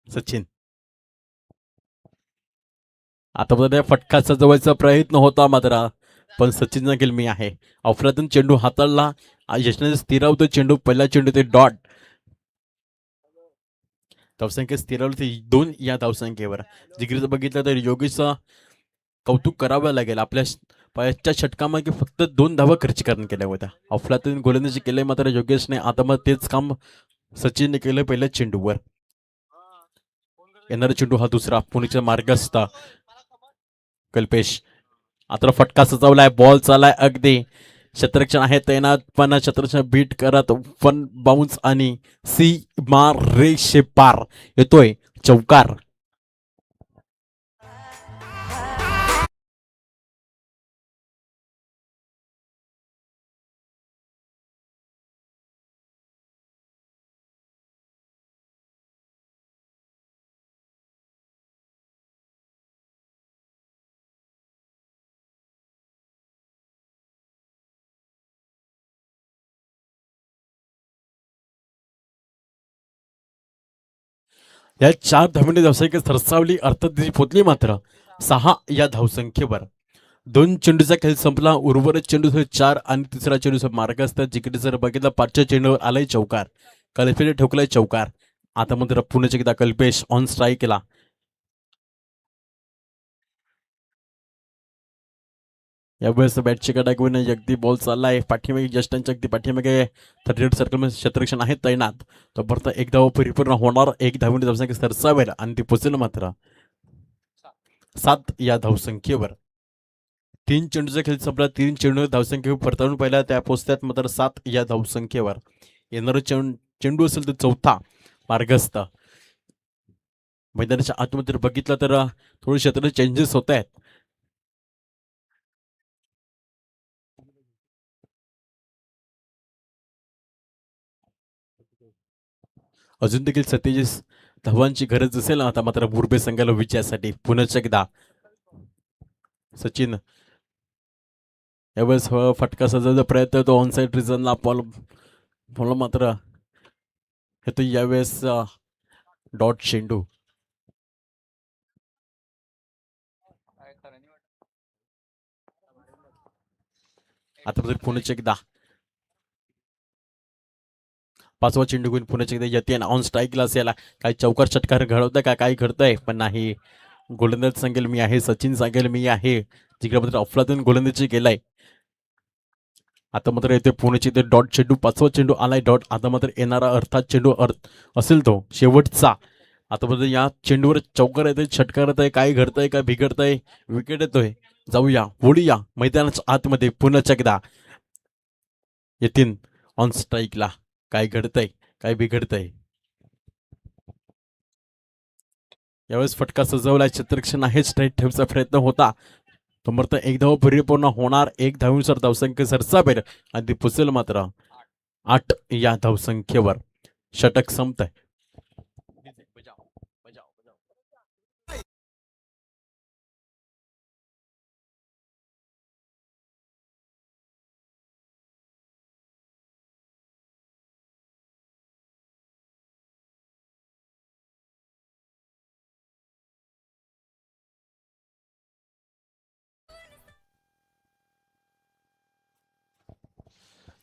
सचिन. आता फटका सजवायचा प्रयत्न होता मात्र पण सचिन गेल मी आहे. अफलातून चेंडू हाताळला. यशने स्थिरावतो चेंडू. पहिला चेंडू ते डॉट. धावसंख्या स्थिरावली 2 या धावसंख्येवर. जिगरीचं बघितलं तर योगेशचं कौतुक करावं लागेल. आपल्या पायाच्या षटकामागे फक्त 2 धावा खर्च करण्यात केल्या होत्या. अफलातून गोलंदाजी केलंय मात्र योगेशने. आता मग तेच काम सचिनने केलं पहिल्या चेंडूवर. येणारा चेंडू हा दुसरा पुणेच्या मार्गस्थ कल्पेश. आता फटका सजवलाय. बॉल चालाय अगदी. क्षेत्ररक्षण आहे तैनात पण क्षेत्ररक्षण बीट करत वन बाउन्स आणि सीमा रेषे पार येतोय चौकार. या 4 धावांनी धावसंख्या सरसावली. अर्थात पोचली मात्र 6 या धावसंख्येवर. 2 चेंडूचा खेळ संपला. उर्वरित चेंडू 4 आणि तिसरा चेंडू मार्ग असतात. जिकडे जर बघितलं 5च्या चेंडूवर आलाय चौकार. कल्पेशने ठोकलाय चौकार. आता मात्र पुण्याच्या एकदा कल्पेश ऑन स्ट्राईक केला. यावेळेस बॅटची कडा घेऊन अगदी बॉल चाललाय पाठीमागे. जस्टांच्या अगदी पाठीमागे 38 सर्कल क्षेत्ररक्षण आहे तैनात. तो परत एक धाव परिपूर्ण होणार. 1 धावून धावसंख्या सरसावेल आणि ती पोचेल मात्र 7 या धावसंख्येवर. 3 चेंडूचा खेळ संपला. 3 चेंडू धावसंख्येवर परतावून पाहिला त्या पोचतात मात्र 7 या धावसंख्येवर. येणारा चेंडू असेल तर चौथा मार्गस्थ. मैदानाच्या आतमध्ये बघितलं तर थोडे क्षेत्र चेंजेस होत आहेत. अजून देखील 37 धावांची गरज असेल आता मात्र मुरबे संघाला विजयासाठी. पुन्हा एकदा सचिन. यावेळेस फटका सजवायचा प्रयत्न तो ऑन साईड रिझनला बॉल मात्र येतो यावेळेस डॉट चेंडू. आता पुण्याच्या एकदा 5वा चेंडू घेऊन पुण्याच्या एकदा येते ऑन स्ट्राईकला असेल. काही चौकार षटकार घडवतंय का काही घडतंय पण नाही. गोलंदाज सांगेल मी आहे. सचिन सांगेल मी आहे. जिकडे मात्र अफलातून गोलंदाजी केलाय. आता मात्र येते पुण्याची ते डॉट चेंडू. 5वा चेंडू आलाय डॉट. आता मात्र येणारा अर्थात चेंडू असेल तो शेवटचा. आता मात्र या चेंडूवर चौकार येते षटकार येतंय. काय घडतंय काय बिघडतंय. विकेट येतोय. जाऊया वळूया मैदानाच्या आतमध्ये. पुन्हा एकदा येतील ऑन स्ट्राईकला. काय घडतंय काय बिघडतंय. यावेळेस फटका सजवलाय. क्षेत्ररक्षण आहे. स्ट्राईक ठेवचा प्रयत्न होता. तो एक धाव परिपूर्ण होणार. 1 धावेनुसार धावसंख्या सरसावेल आणि ती पुसेल मात्र 8 या धावसंख्येवर. षटक संपत आहे.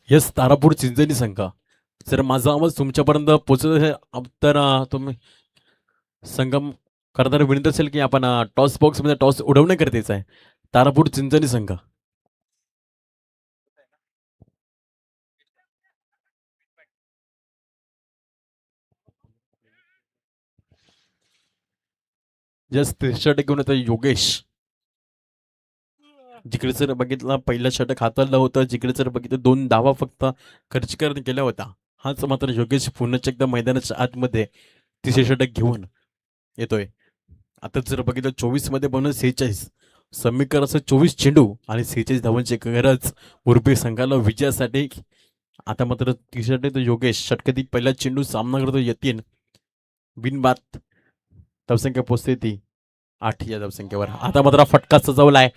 येस तारापूर चिंचणी संघ. जर माझा आवाज तुमच्यापर्यंत पोहोचत असेल तर तुम्ही संगम करताना विनंती असेल की आपण टॉस बॉक्समध्ये टॉस उडवणे गरजेचं आहे. तारापूर चिंचणी संघ. जस्ट षटक घेऊन येतो योगेश. जिकडे जर बघितलं पहिलं षटक हाताळलं होतं. जिकडे जर बघितलं 2 धावा फक्त खर्च करण्यात केल्या होत्या. हाच मात्र योगेश पुन्हा एकदा मैदानाच्या आतमध्ये 3रे षटक घेऊन येतोय. आता जर बघितलं 24 मध्ये बनवून 46 समीकरणाचं 24 चेंडू आणि 46 धावांची गरज मुरबी संघाला विजयासाठी. आता मात्र तिसऱ्या योगेश षटकधी पहिला चेंडू सामना करतो यतीन बिनबाद. धावसंख्या पोचते ती 8 या धावसंख्येवर. आता मात्र फटका सजवलाय,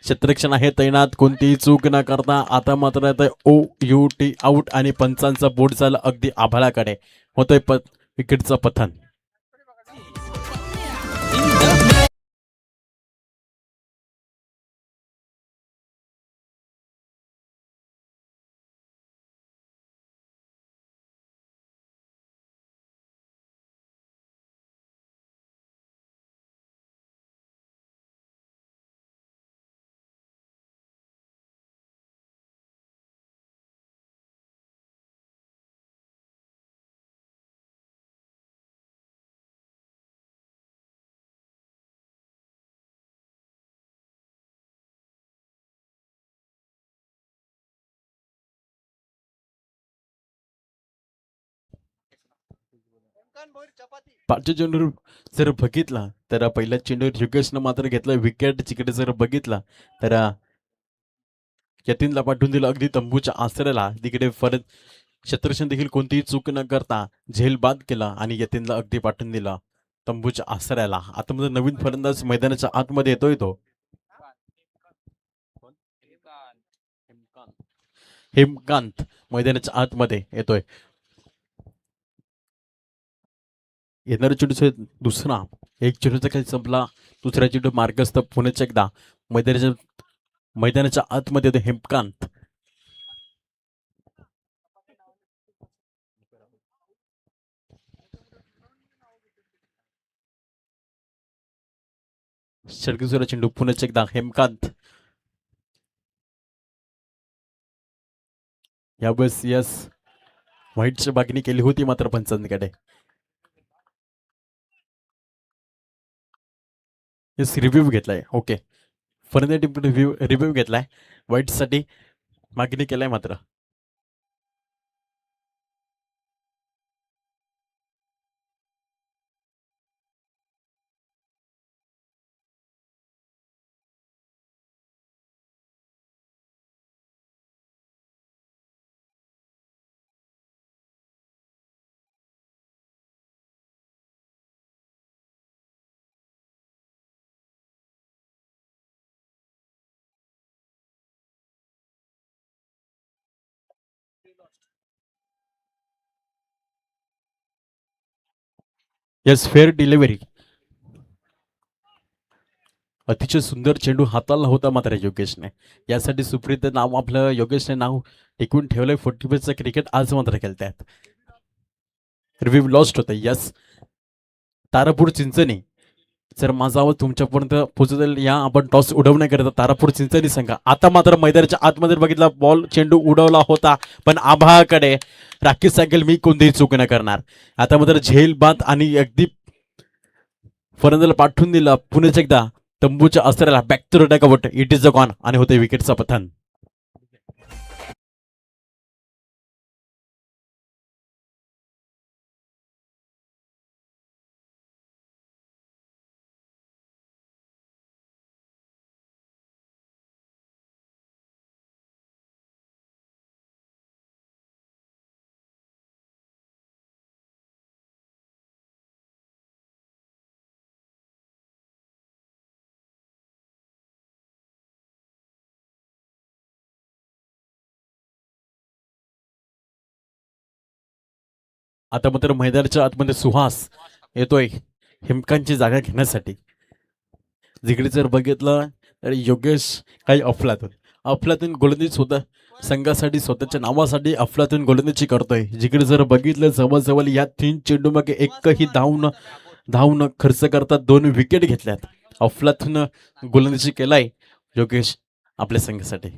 क्षेत्ररक्षण आहे तैनात, कोणतीही चूक न करता. आता मात्र OUT आउट आणि पंचांचा बोट झाला अगदी आभाळाकडे. होतोय विकेटचं पतन. पाचव्या चेंडूवर जर बघितला तर पहिल्या चेंडूवर योगेशनं मात्र घेतलं विकेट. जिकडे जर बघितला तर यतीनला पाठवून दिलं अगदी तंबूच्या आसऱ्याला. तिकडे परत क्षेत्ररक्षण देखील कोणतीही चूक न करता झेल बाद केला आणि यतीनला अगदी पाठवून दिला तंबूच्या आसऱ्याला. आता मध्ये नवीन फलंदाज मैदानाच्या आतमध्ये येतोय तो हेमकांत मैदानाच्या आतमध्ये येतोय. येणारा चेंडू दुसरा एक चेंडूचा खेळ संपला. दुसरा चेंडू मार्गस्थ पुण्याच्या एकदा मैदानाच्या आतमध्ये येतो हेमकांत. षटकुसरा चेंडू पुण्याच्या एकदा हेमकांत. यावेळेस यस व्हाईटची मागणी केली होती मात्र पंचांकडे. यस रिव्ह्यू घेतलाय. ओके फरंदे टीम रिव्ह्यू घेतलाय. व्हाईटसाठी मागणी केलाय मात्र. Yes fair delivery. अतिशय सुंदर चेंडू हाताला होता मात्र योगेशने. यासाठी सुप्रीत नाव आपलं योगेशने नाव टिकून ठेवलंय. 45चं क्रिकेट आज मात्र खेळतायत. रिव्ह्यू लॉस्ट होतं. यस तारापूर चिंचणी जर माझा आवाज तुमच्यापर्यंत पोहोचत या आपण टॉस उडवण्याकरिता तारापूर चिंचणी संघा. आता मात्र मैदानाच्या आतमध्ये बघितला बॉल चेंडू उडवला होता पण आभाळाकडे. राकेश सांगेल मी कोणतीही चूक न करणार. आता मात्र झेल बाद आणि अगदी फलंदाला पाठवून दिला पुण्याच्या एकदा तंबूच्या आसऱ्याला. Back to dugout. It is a gone आणि होते विकेटचा पतन. आता मात्र मैदानाच्या आतमध्ये सुहास येतोय हिमकांची जागा घेण्यासाठी. जिकडे जर बघितलं तर योगेश काही अफलातून गोलंदाजी संघासाठी स्वतःच्या नावासाठी अफलातून गोलंदाजी करतोय. जिकडे जर बघितलं जवळजवळ या 3 चेंडू मागे एकही धावून खर्च करतात 2 विकेट घेतल्यात. अफलातून गोलंदाजी केलाय योगेश आपल्या संघासाठी.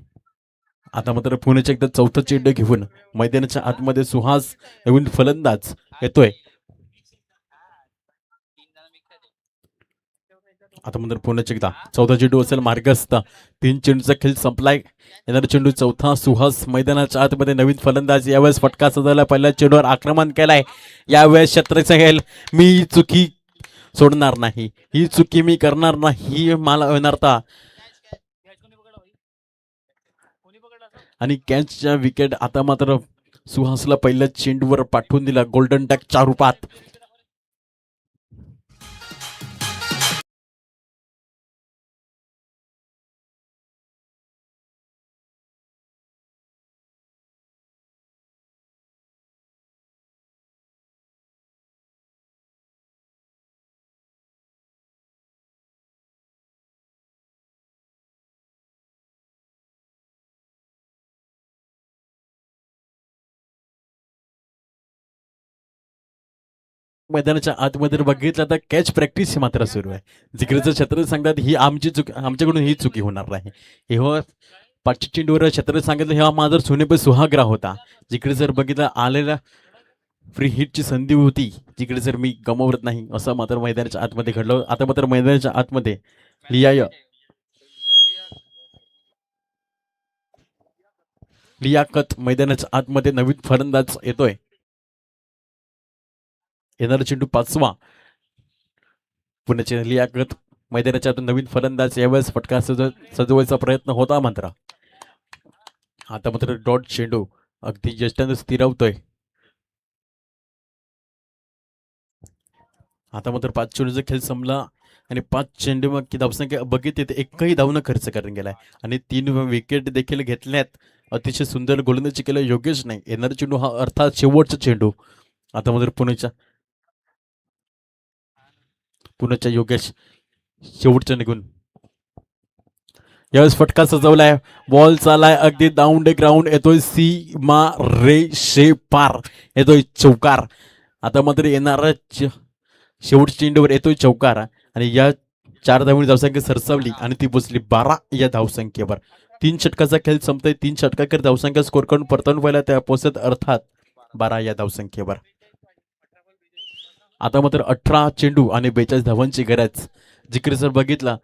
आता मात्र पुण्याच्या एकदा चौथा चेंडू घेऊन मैदानाच्या आतमध्ये सुहास नवीन फलंदाज येतोय. आता मात्र पुण्याच्या एकदा चौथा चेंडू असेल मार्गस्थ. 3 चेंडूचा खेळ संपलाय. येणारा चेंडू चौथा सुहास मैदानाच्या आतमध्ये नवीन फलंदाज. यावेळेस फटका सजवला. पहिल्या चेंडूवर आक्रमण केलाय. यावेळेस क्षेत्ररक्षण खेळ मी सोडणार नाही, ही चुकी मी करणार नाही मला अनर्था. आणि कॅचच्या विकेट आता मात्र सुहासला पहिल्या चेंडूवर पाठवून दिला गोल्डन टॅकच्या रूपात. मैदानाच्या आतमध्ये बघितलं तर कॅच प्रॅक्टिस मात्र सुरू आहे. जिकडे छत्र सांगतात ही आमची चुकी, आमच्याकडून ही चुकी होणार नाही. हे पाचशे चेंडूवर छत्र सांगितलं हे माझा सोनेपे सुहागरा होता. जिकडे जर बघितलं आलेल्या फ्री हिटची संधी होती, जिकडे जर मी गमावत नाही असं मात्र मैदानाच्या आतमध्ये घडलं. आता मात्र मैदानाच्या आतमध्ये लियाकत मैदानाच्या आतमध्ये नवीन फलंदाज येतोय. येणारा चेंडू पाचवा. पुण्याचे लियाकत मैदानाच्या आतून नवीन फलंदाज यावेळेस फटका सजवायचा प्रयत्न होता मात्र आता मात्र डॉट चेंडू अगदी यष्टानं स्थिरावतोय. आता मात्र 5 चेंडूचा खेळ संपला आणि 5 चेंडू मग धावसंख्या बघितली तर एकही धावनं खर्च करून गेलाय आणि 3 विकेट देखील घेतल्यात. अतिशय सुंदर गोलंदाजी केलं योगेश नाही. येणारा चेंडू हा अर्थात शेवटचा चेंडू. आता मात्र पुण्याच्या योगेश शेवटच्या निघून यावेळेस फटका सजवलाय. बॉल चालाय अगदी डाऊन डे ग्राउंड येतोय सीमा रेषे पार येतोय चौकार. आता मात्र येणारा शेवटच्या चेंडूवर येतोय चौकार आणि या 4 धावांनी धावसंख्या सरसावली आणि ती पोचली 12 या धावसंख्येवर. 3 षटकाचा खेळ संपतोय. 3 षटकाकर धावसंख्या स्कोर करून परतून व्हायला त्या पोचत अर्थात 12 या धावसंख्येवर. आता मात्र 18 चेंडू आणि 42 धावांची गरज. जिकडे जर बघितला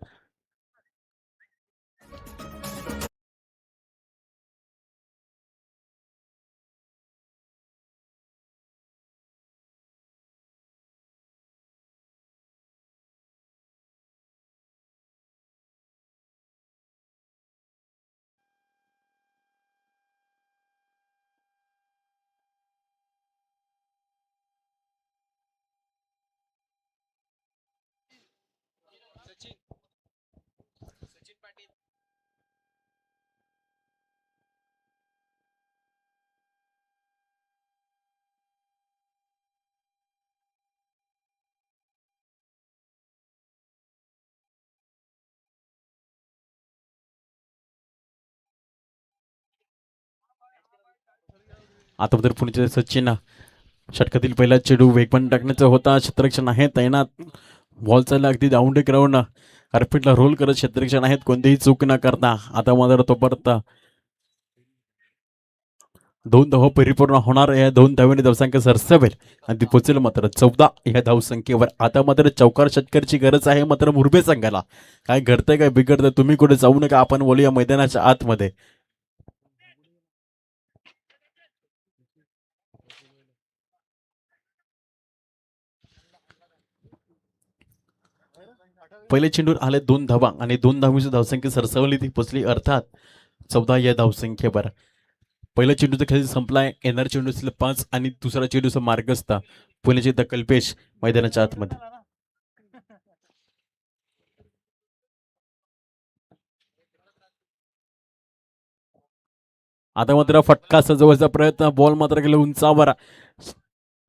आता तर पुण्याचे सचिन षटकातील पहिला चेंडू वेगवान टाकण्याचा होता. क्षेत्ररक्षण आहे तैनात. बॉल चालला अगदी डाऊन डे ग्राउंड कार्पेटला रोल करत क्षेत्ररक्षण आहेत कोणतीही चूक न करता. आता मात्र तो परत 2 धावा परिपूर्ण होणार. या 2 धावांनी धावसंख्या सरसावेल आणि ती पोचेल मात्र 14 या धावसंख्येवर. आता मात्र चौकार षटकाची गरज आहे मात्र मुरबे संघाला. काय घडतंय काय बिघडतंय तुम्ही कुठे जाऊ नका, आपण बोलूया मैदानाच्या आतमध्ये. पहिले चेंडूवर आले 2 धावा आणि 2 धावांची धावसंख्या सरसावली ती पोचली अर्थात 14 या धावसंख्येवर. पहिला चेंडूचा खेळ संपलाय. येणारा चेंडू 5 आणि दुसरा चेंडूचा मार्गस्थ पुण्याचे कल्पेश मैदानाच्या आतमध्ये. आता मात्र फटका सजवायचा प्रयत्न. बॉल मात्र गेला उंचावर.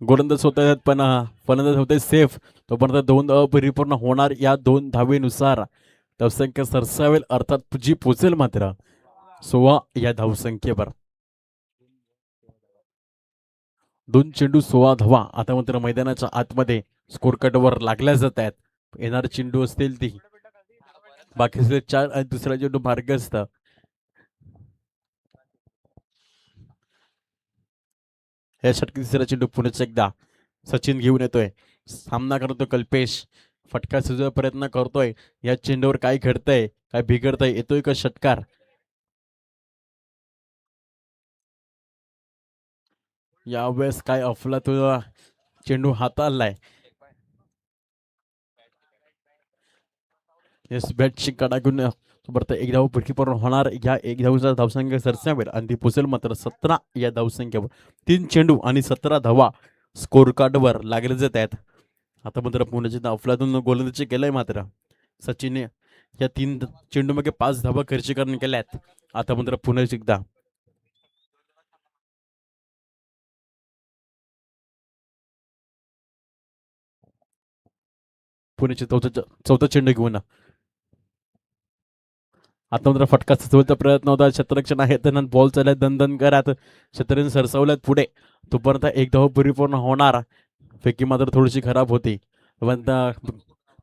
गोलंदाज होत आहेत पण फलंदाज होते सेफ. तोपर्यंत 2 धावा परिपूर्ण होणार. या 2 धावेनुसार धावसंख्या सरसावेल अर्थात जी पोचेल मात्र 16 या धावसंख्येवर. 2 चेंडू 16 धावा. आता मात्र मैदानाच्या आतमध्ये स्कोर कार्डवर लागल्या जात आहेत. येणारे चेंडू असतील ती बाकीचे 4 आणि दुसरा चेंडू मार्गस्थ. या षटकी तिसरा चेंडू पुण्याचा एकदा सचिन घेऊन येतोय. सामना करतो कल्पेश. फटका सुजवा प्रयत्न करतोय. या चेंडूवर काय घडतंय काय बिघडतंय येतोय का षटकार. यावेळेस काय अफलातून चेंडू हाताळलाय. येस बॅटची कडा घेऊन परत एक धाव पूर्ण होणार या एक धावचा धावसंख्या सरसावेल आणि ती पोचेल मात्र 17 या धावसंख्येवर 3 चेंडू आणि 17 धावा स्कोर कार्डवर लागले जात आहेत. आता मात्र पुण्याच्या अफलातून गोलंदाजी केलंय मात्र सचिनने या 3 चेंडू मागे 5 धावा खर्च करण्यात केल्यात. आता मात्र पुन्हा एकदा पुण्याचे चौथा चेंडू घेऊन आता मात्र फटका सुचवायचा प्रयत्न होता. क्षेत्ररक्षण आहे त्यांना बॉल चालत दन करत क्षेत्ररक्षण सरसावल्यात पुढे तोपर्यंत एक धाव परिपूर्ण होणार. फेकी मात्र थोडीशी खराब होती पण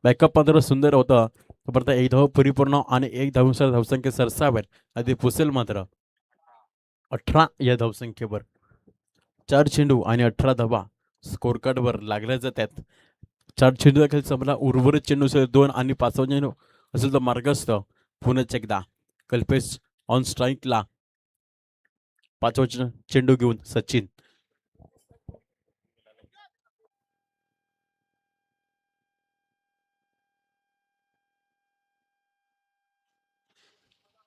बॅकअप मात्र सुंदर होतं. तोपर्यंत एक धाव परिपूर्ण आणि एक धावसंख्या धावसंख्या सरसावेल आधी पुसेल मात्र 18 या धावसंख्येवर 4 चेंडू आणि 18 धावा स्कोर कार्डवर लागल्या जातात. 4 चेंडू देखील संपला. उर्वरित चेंडू असेल 2 आणि 5 चेंडू असेल तर मार्गस्थ. पुन्हा एकदा कल्पेश ऑन स्ट्राईकला 5 चेंडू घेऊन सचिन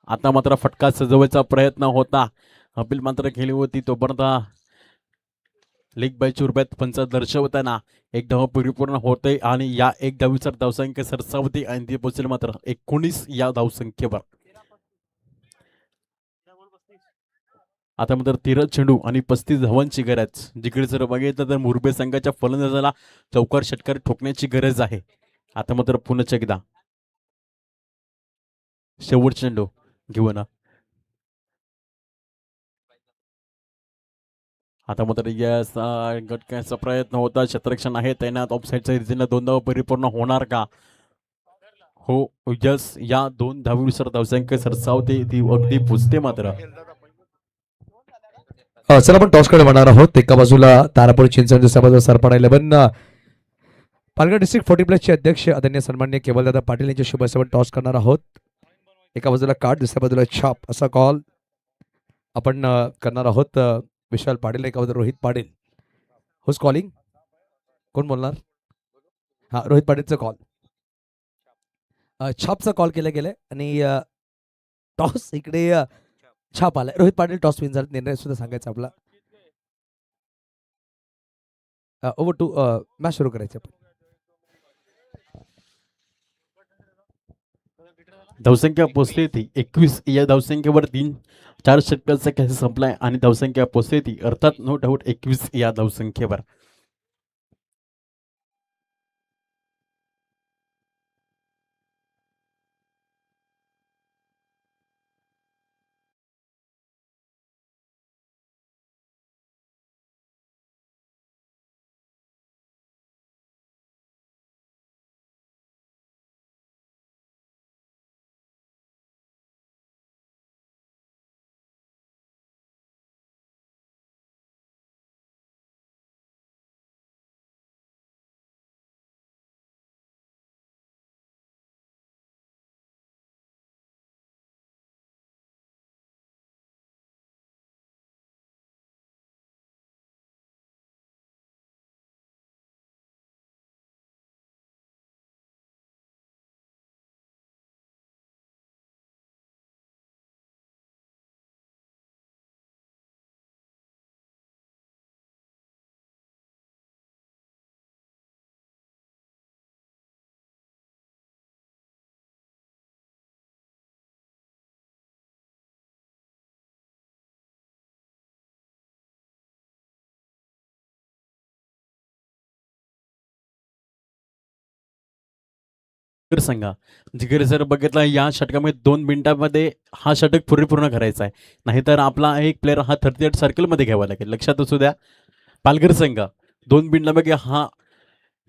आता मात्र फटका सजवायचा प्रयत्न होता. अपील मात्र केली होती तोपर्यंत लीग बायच्या रुपयात पंच दर्शवताना एक धाव परिपूर्ण होते आणि या एक धावीचा धावसंख्या सरसावती आणि ती पोचेल मात्र 19 या धावसंख्येवर. आता मात्र 13 चेंडू आणि 35 धावांची गरज. जिकडे जर बघितलं तर मुरबे संघाच्या फलंदाजाला चौकार षटकार ठोकण्याची गरज आहे. आता मात्र पुन्हा एकदा शेवट चेंडू घेऊन आता मात्र या गटकाचा प्रयत्न होता. क्षेत्ररक्षण आहे तैनात. ऑफसाईडच्या रीतीने 2 धावा परिपूर्ण होणार का? हो यस या 2 धावीनुसार धावसंख्या सरसावते ती अगदी पुजते मात्र. चला आपण टॉस कडे म्हणणार आहोत. एका बाजूला तारापूर चिंचवड, दुसऱ्या बाजूला सरपण 11 पालघर डिस्ट्रिक्ट 40 चे अध्यक्ष आदरणीय सन्माननीय केवलदादा पाटील यांच्या शुभ आपण टॉस करणार आहोत. एका बाजूला कार्ड, दुसऱ्या बाजूला छाप असा कॉल आपण करणार आहोत. विशाल पाटील, एका बाजूला रोहित पाटील. Whose calling? कोण बोलणार? हा, रोहित पाटीलचा कॉल. छापचा कॉल केला गेलाय आणि टॉस इकडे छाप आलाय. रोहित पाटील टॉस विन झाला. निर्णय सुद्धा सांगायचा आपला. ओव्हर टू मॅच सुरू करायचं आपण. धावसंख्या पोचली ती 21 या धावसंख्येवर 4 षटकांचा खेळ संपलाय आणि धावसंख्या पोचली ती अर्थात नो डाऊट 21 या धावसंख्येवर. सांगा जिगर जर बघितला या षटकामध्ये 2 मिनिटांमध्ये हा षटक परिपूर्ण करायचा आहे. नाहीतर आपला एक प्लेअर हा 38 सर्कलमध्ये घ्यावा लागेल. लक्षात असू द्या पालघर संघ 2 मिनिटांमध्ये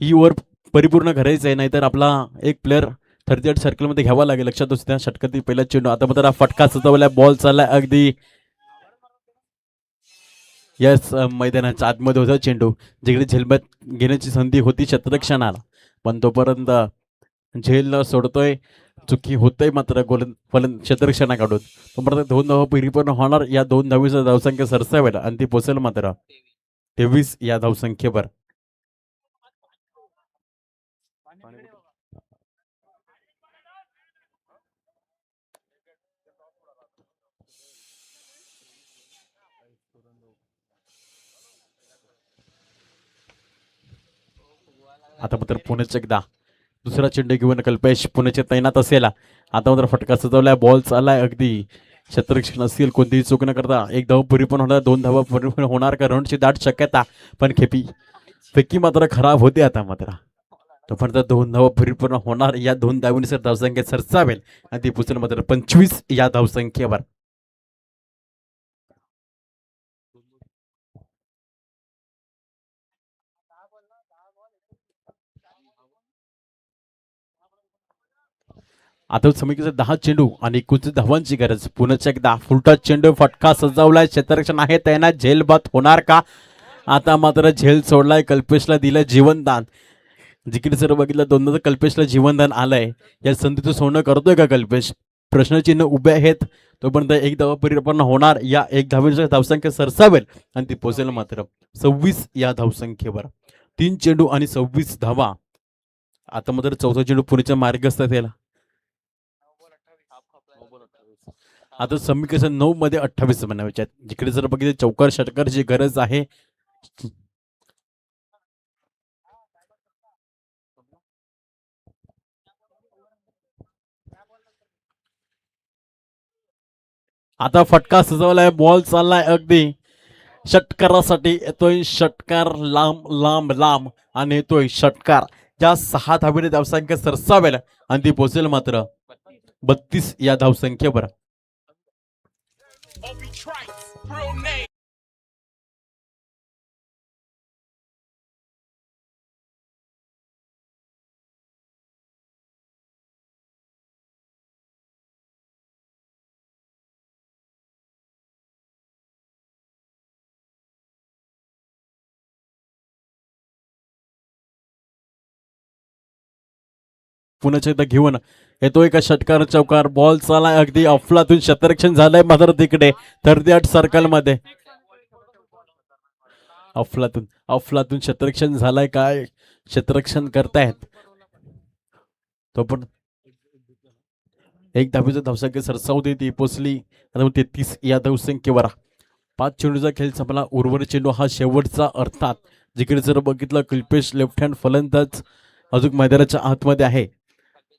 ही ओव्हर परिपूर्ण करायचं आहे. नाहीतर आपला एक प्लेअर 38 सर्कलमध्ये घ्यावा लागेल. लक्षात असू द्या षटकातील पहिला चेंडू. आता मात्र फटका सजवला. बॉल चाललाय अगदी यस मैदानाच्या आतमध्ये होता चेंडू. जिकडे झेलबत घेण्याची संधी होती क्षेत्ररक्षणाला पण तोपर्यंत झेल सोडतोय. चुकी होतय मात्र फलन क्षेत्ररक्षणाकडून. तोपर्यंत 2 धावा परिपूर्ण होणार. या 2 धावीचा धावसंख्या सरसावेल आणि ती पोचेल मात्र 23 या धावसंख्येवर. आता मात्र पुण्याच्या एकदा दुसरा चेंडू घेऊन कल्पेश पुण्याचे तैनात असेल. आता मात्र फटका सजवलाय, बॉल चाललाय अगदी क्षेत्ररक्षण असेल, कोणतीही चूक न करता एक धाव पुरी पण होणार, 2 धावा पुरी पण होणार का रनची दाट शक्यता, पण फेकी मात्र खराब होते. आता मात्र तोपर्यंत 2 धावा परिपूर्ण होणार, या 2 धावांनी सर धावसंख्या सरसावेल आणि ती पुचल मात्र 25 या धावसंख्येवर. आता समीक्षेचे 10 चेंडू आणि 29 धावांची गरज. पुण्याच्या एकदा फुलटा चेंडू, फटका सजवलाय, क्षेत्ररक्षण आहे तैनात, झेल बाद होणार का. आता मात्र झेल सोडलाय, कल्पेशला दिलं जीवनदान. जिकडे जर बघितलं दोनदा कल्पेशला जीवनदान आलंय, या संधीचं सोनं करतोय का कल्पेश, प्रश्नचिन्ह उभे आहेत. तोपर्यंत एक धावा परिपूर्ण होणार, या एक धावेची धावसंख्या सरसावेल आणि ती पोहोचेल मात्र 26 या धावसंख्येवर. 3 चेंडू आणि 26 धावा. आता मात्र चौथा चेंडू पुण्याच्या मार्गस्थ असेल. आता समीकरण 9 मध्ये 28 बनावायचे आहेत. जिकडे जर बघितलं चौकार षटकाराची गरज आहे. आता फटका सजवलाय, बॉल चाललाय अगदी षटकारासाठी, येतोय षटकार लांब लांब लांब आणि येतोय षटकार. या 6 धावेने धावसंख्या सरसावेल आणि ती पोहोचेल मात्र 32 या धावसंख्येवर. पुण्याच्या एकदा घेऊन येतोय का षटकार चौकार, बॉल चालाय अगदी अफलातून, क्षेत्ररक्षण झालंय मात्र तिकडे 38 सर्कल मध्ये. अफलातून क्षेत्ररक्षण झालंय, काय क्षेत्ररक्षण करतायत. तो पण एक धावेचं धावसंख्या सरसावते, ती पोचली 33 या धावसंख्येवर. 5 चेंडूचा खेळ संपला, उर्वरित चेंडू हा शेवटचा. अर्थात जिकडे जर बघितलं कल्पेश लेफ्ट हँड फलंदाज अजून मैदानाच्या आतमध्ये आहे.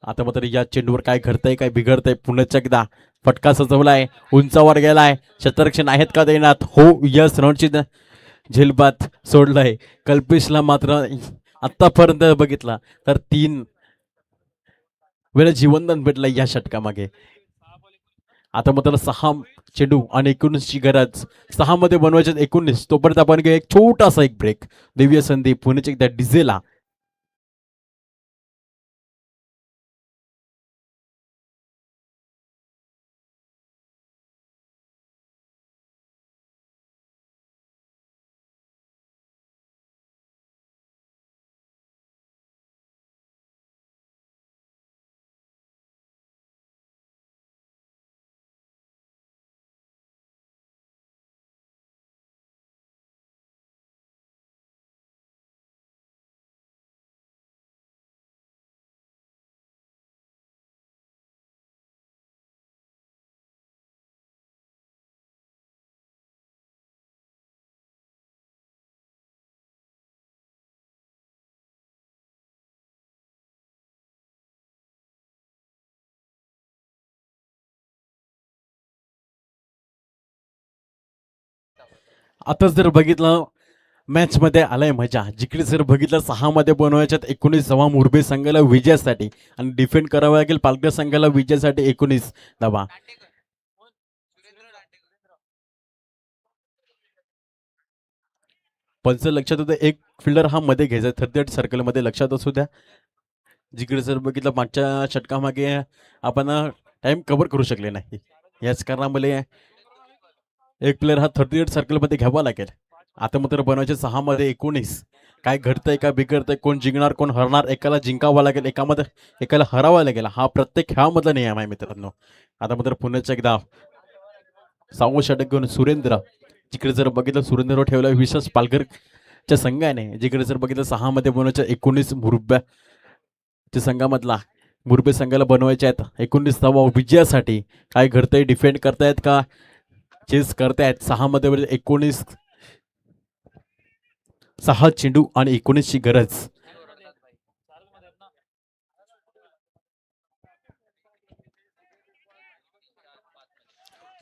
आता मात्र या चेंडूवर काय घडतंय, काय बिघडतंय. पुण्याच्या एकदा फटका सजवलाय, उंचावर गेलाय, क्षेत्ररक्षण आहेत का देण्यात, हो यस, रणची झेलबाद सोडलाय. कल्पेशला मात्र आतापर्यंत बघितला तर 3 वेळा जीवनदान भेटलंय या षटकामागे. आता मात्र 6 चेंडू आणि 19 ची गरज, 6 मध्ये बनवायचे 19. तोपर्यंत आपण घेऊ एक छोटासा एक ब्रेक. देऊया संधी पुण्याच्या एकदा डिझेला. आता जर बघितलं मॅच मध्ये आलाय मजा. जिकडे जर बघितलं 6 मध्ये बनवायच्यात 19 धावा मुरबे संघाला विजयासाठी आणि डिफेंड करावं लागेल पालघर संघाला विजयासाठी 19 धावा. पंच लक्षात होतं, एक फिल्डर हा मध्ये घ्यायचा 38 सर्कल मध्ये, लक्षात असू द्या. जिकडे जर बघितलं मागच्या षटकामागे आपण टाइम कव्हर करू शकले नाही, याच कारणामुळे एक प्लेअर हा 38 सर्कल मध्ये घ्यावा लागेल. आता मात्र बनवायचे 6 मध्ये 19. काय घडतंय, काय बिघडतंय, कोण जिंकणार कोण हरणार, एकाला जिंकावं लागेल, एकाला हरावा लागेल. हा प्रत्येक खेळामधला नियम आहे मित्रांनो. आता मात्र पुण्याच्या एकदा 6वं षटक घेऊन सुरेंद्र. जिकडे जर बघितलं सुरेंद्र ठेवला विशेष पालघरच्या संघाने. जिकडे जर बघितलं 6 मध्ये बनवायच्या 19 मुरब्याच्या संघामधला, मुरबे संघाला बनवायचे आहेत 19 धावा विजयासाठी. काय घडतंय, डिफेंड करतायत का चेस करतायत. 6 मध्ये 19, 6 चेंडू आणि 19 ची गरज.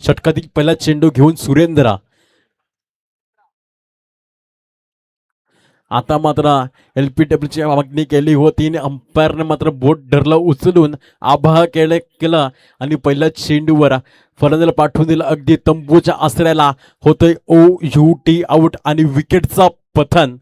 षटकातील पहिला चेंडू घेऊन सुरेंद्र. आता मात्र LPWची मागणी केली होती आणि अंपायरने मात्र बोट धरलं उचलून आभाळ केलं आणि पहिल्या चेंडूवर फलंदाला पाठवून दिलं अगदी तंबूच्या आसऱ्याला. होतोय OUT आउट आणि विकेटचा पतन.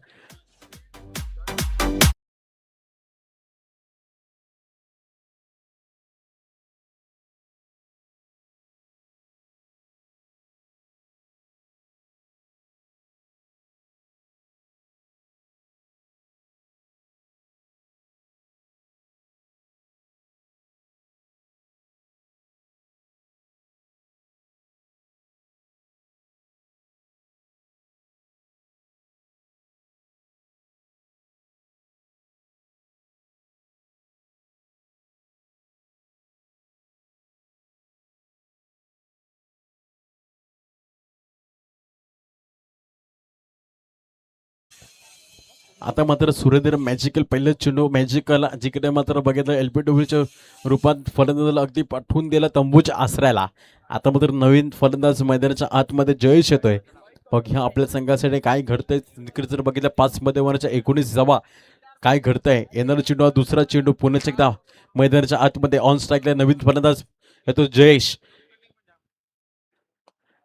आता मात्र सुरेंद्र मॅजिकल पहिलं चेंडू मॅजिकल जिकडे मात्र बघितलं LPWच्या रूपात फलंदाजाला अगदी पाठवून दिला तंबूच्या आसऱ्याला. आता मात्र नवीन फलंदाज मैदानाच्या आतमध्ये जयेश येतोय. बघ आपल्या संघासाठी काय घडतंय. तिकडे जर बघितलं 5 मध्ये 19 जमा काय घडतंय. येणारा चेंडू हा दुसरा चेंडू पुन्हा एकदा मैदानाच्या आतमध्ये ऑन स्ट्राईकला नवीन फलंदाज येतो जयेश.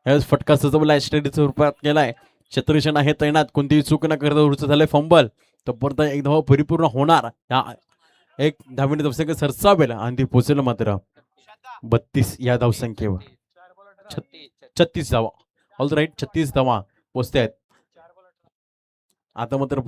यावेळेस फटका सजवलाय स्टेडीच्या रूपात केलाय. क्षेत्ररक्षण आहे तैनात. कोणतीही चूक न करता उरचं झालंय फंबल. तर परत एक धावा परिपूर्ण होणार. एक धावेने धावसंख्या सरसावेल आणि ती पोचेल मात्र 32 या धावसंख्येवर. 36 धावा. ऑल राईट 36 धावा पोचते आहेत. आता मात्र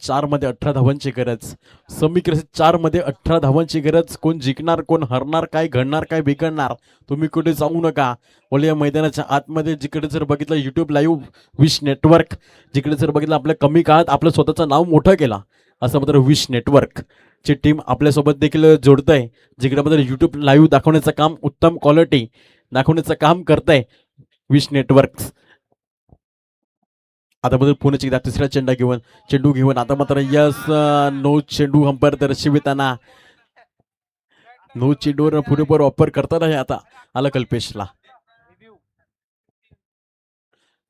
4 मध्ये 18 धावांची गरज. समीकरण 4 मध्ये 18 धावांची गरज. कोण जिंकणार कोण हरणार काय घडणार काय बिघडणार तुम्ही कुठे जाऊ नका. बोलूया मैदानाच्या आतमध्ये. जिकडे जर बघितलं YouTube लाईव्ह विश नेटवर्क. जिकडे जर बघितलं आपल्या कमी काळात आपलं स्वतःचं नाव मोठं केलं असं मात्र विश नेटवर्क ची टीम आपल्यासोबत देखील जोडतंय. जिकडे मात्र YouTube लाईव्ह दाखवण्याचं काम उत्तम क्वालिटी दाखवण्याचं काम करतंय विश नेटवर्क. आता मात्र पुणे एकदा तिसरा चेंडू घेऊन आता मात्र यस नो चेंडू अंपायर दर्शविताना नो चेंडूवर पुरेपूर वापर करताना आता आला कल्पेशला.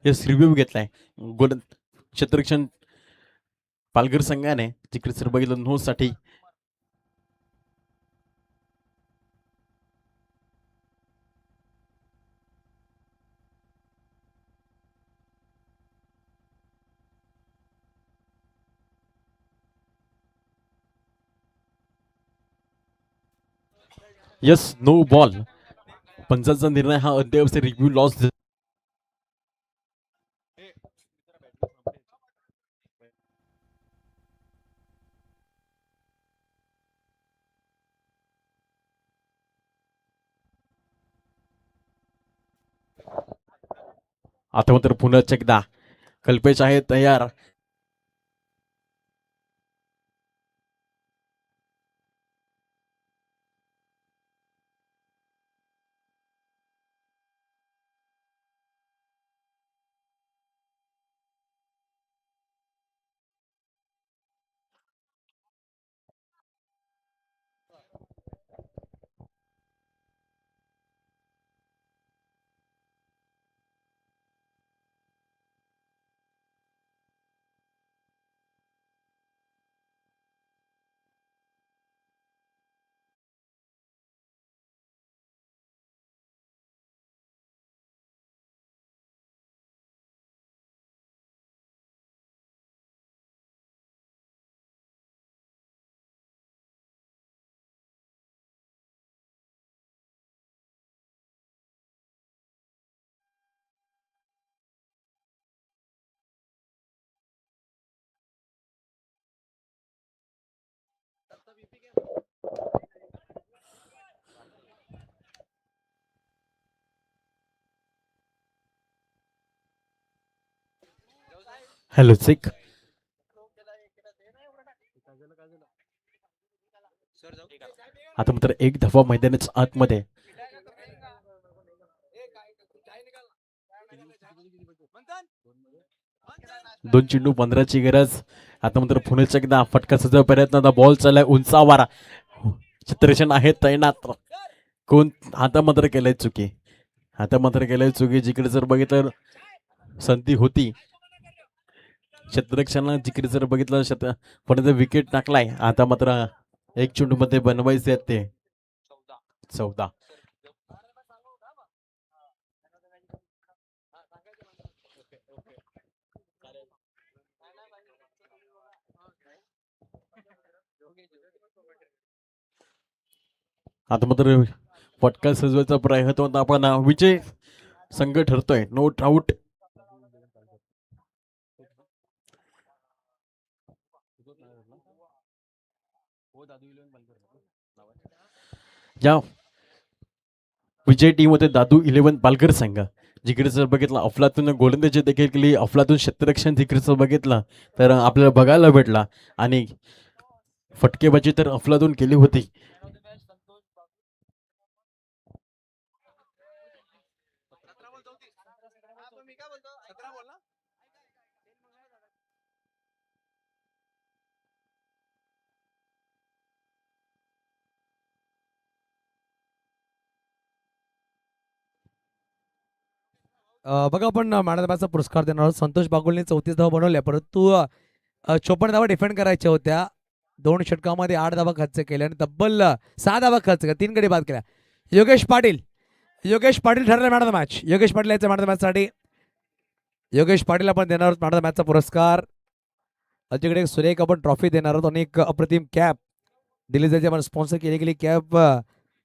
यस रिव्ह्यू घेतलाय गोल क्षेत्ररक्षण पालघर संघाने. जिकडे सर बघितलं नो साठी यस नो बॉल. पंचाचा निर्णय हा अद्याप रिव्ह्यू लॉस. आता मात्र पुन्हा एकदा कल्पेश आहे तयार. Hello check. आता मात्र एक धावा मैदानाच्या आतमध्ये. दोन चेंडू 15ची गरज. आता मात्र पुण्याचा एकदा फटका सजव प्रयत्न. बॉल चाललाय उंचावर. चित्रशन आहे तैनात. कोण आता मात्र केलंय चुकी. आता मात्र गेल्या चुकी जिकडे जर बघितलं संधी होती क्षेत्ररक्षणाला, जिकडे जर बघितलं पर्यंत विकेट टाकलाय. आता मात्र एक चेंडू मध्ये बनवायचे आहेत ते 14. आता मात्र फटका सजवायचा प्रयत्न होता, पण विजय संघ ठरतोय नो डाऊट. या विजय टीम होते दादू 11 पालघर संघ. जिकडे जर बघितलं अफलातून गोलंदाजी देखील केली, अफलातून क्षेत्ररक्षण जिकडे जर बघितलं तर आपल्याला बघायला भेटला, आणि फटकेबाजी तर अफलातून केली होती. बघा आपण मॅन ऑफ द मॅचचा पुरस्कार देणार आहोत. संतोष बागुलने 34 धावा बनवल्या, परंतु 54 धावा डिफेंड करायच्या होत्या. 2 षटकामध्ये 8 धावा खर्च केल्या आणि तब्बल 6 धावा खर्च केल्या, 3 गडी बाद केल्या. योगेश पाटील ठरले man of the match. Yogesh Patil याच्या मॅन ऑफ द मॅच साठी योगेश पाटील आपण देणार आहोत मॅन ऑफ द मॅचचा पुरस्कार. त्याच्याकडे सुरेख आपण ट्रॉफी देणार आहोत आणि एक अप्रतिम कॅप दिली जायची. आपण स्पॉन्सर केली गेली कॅप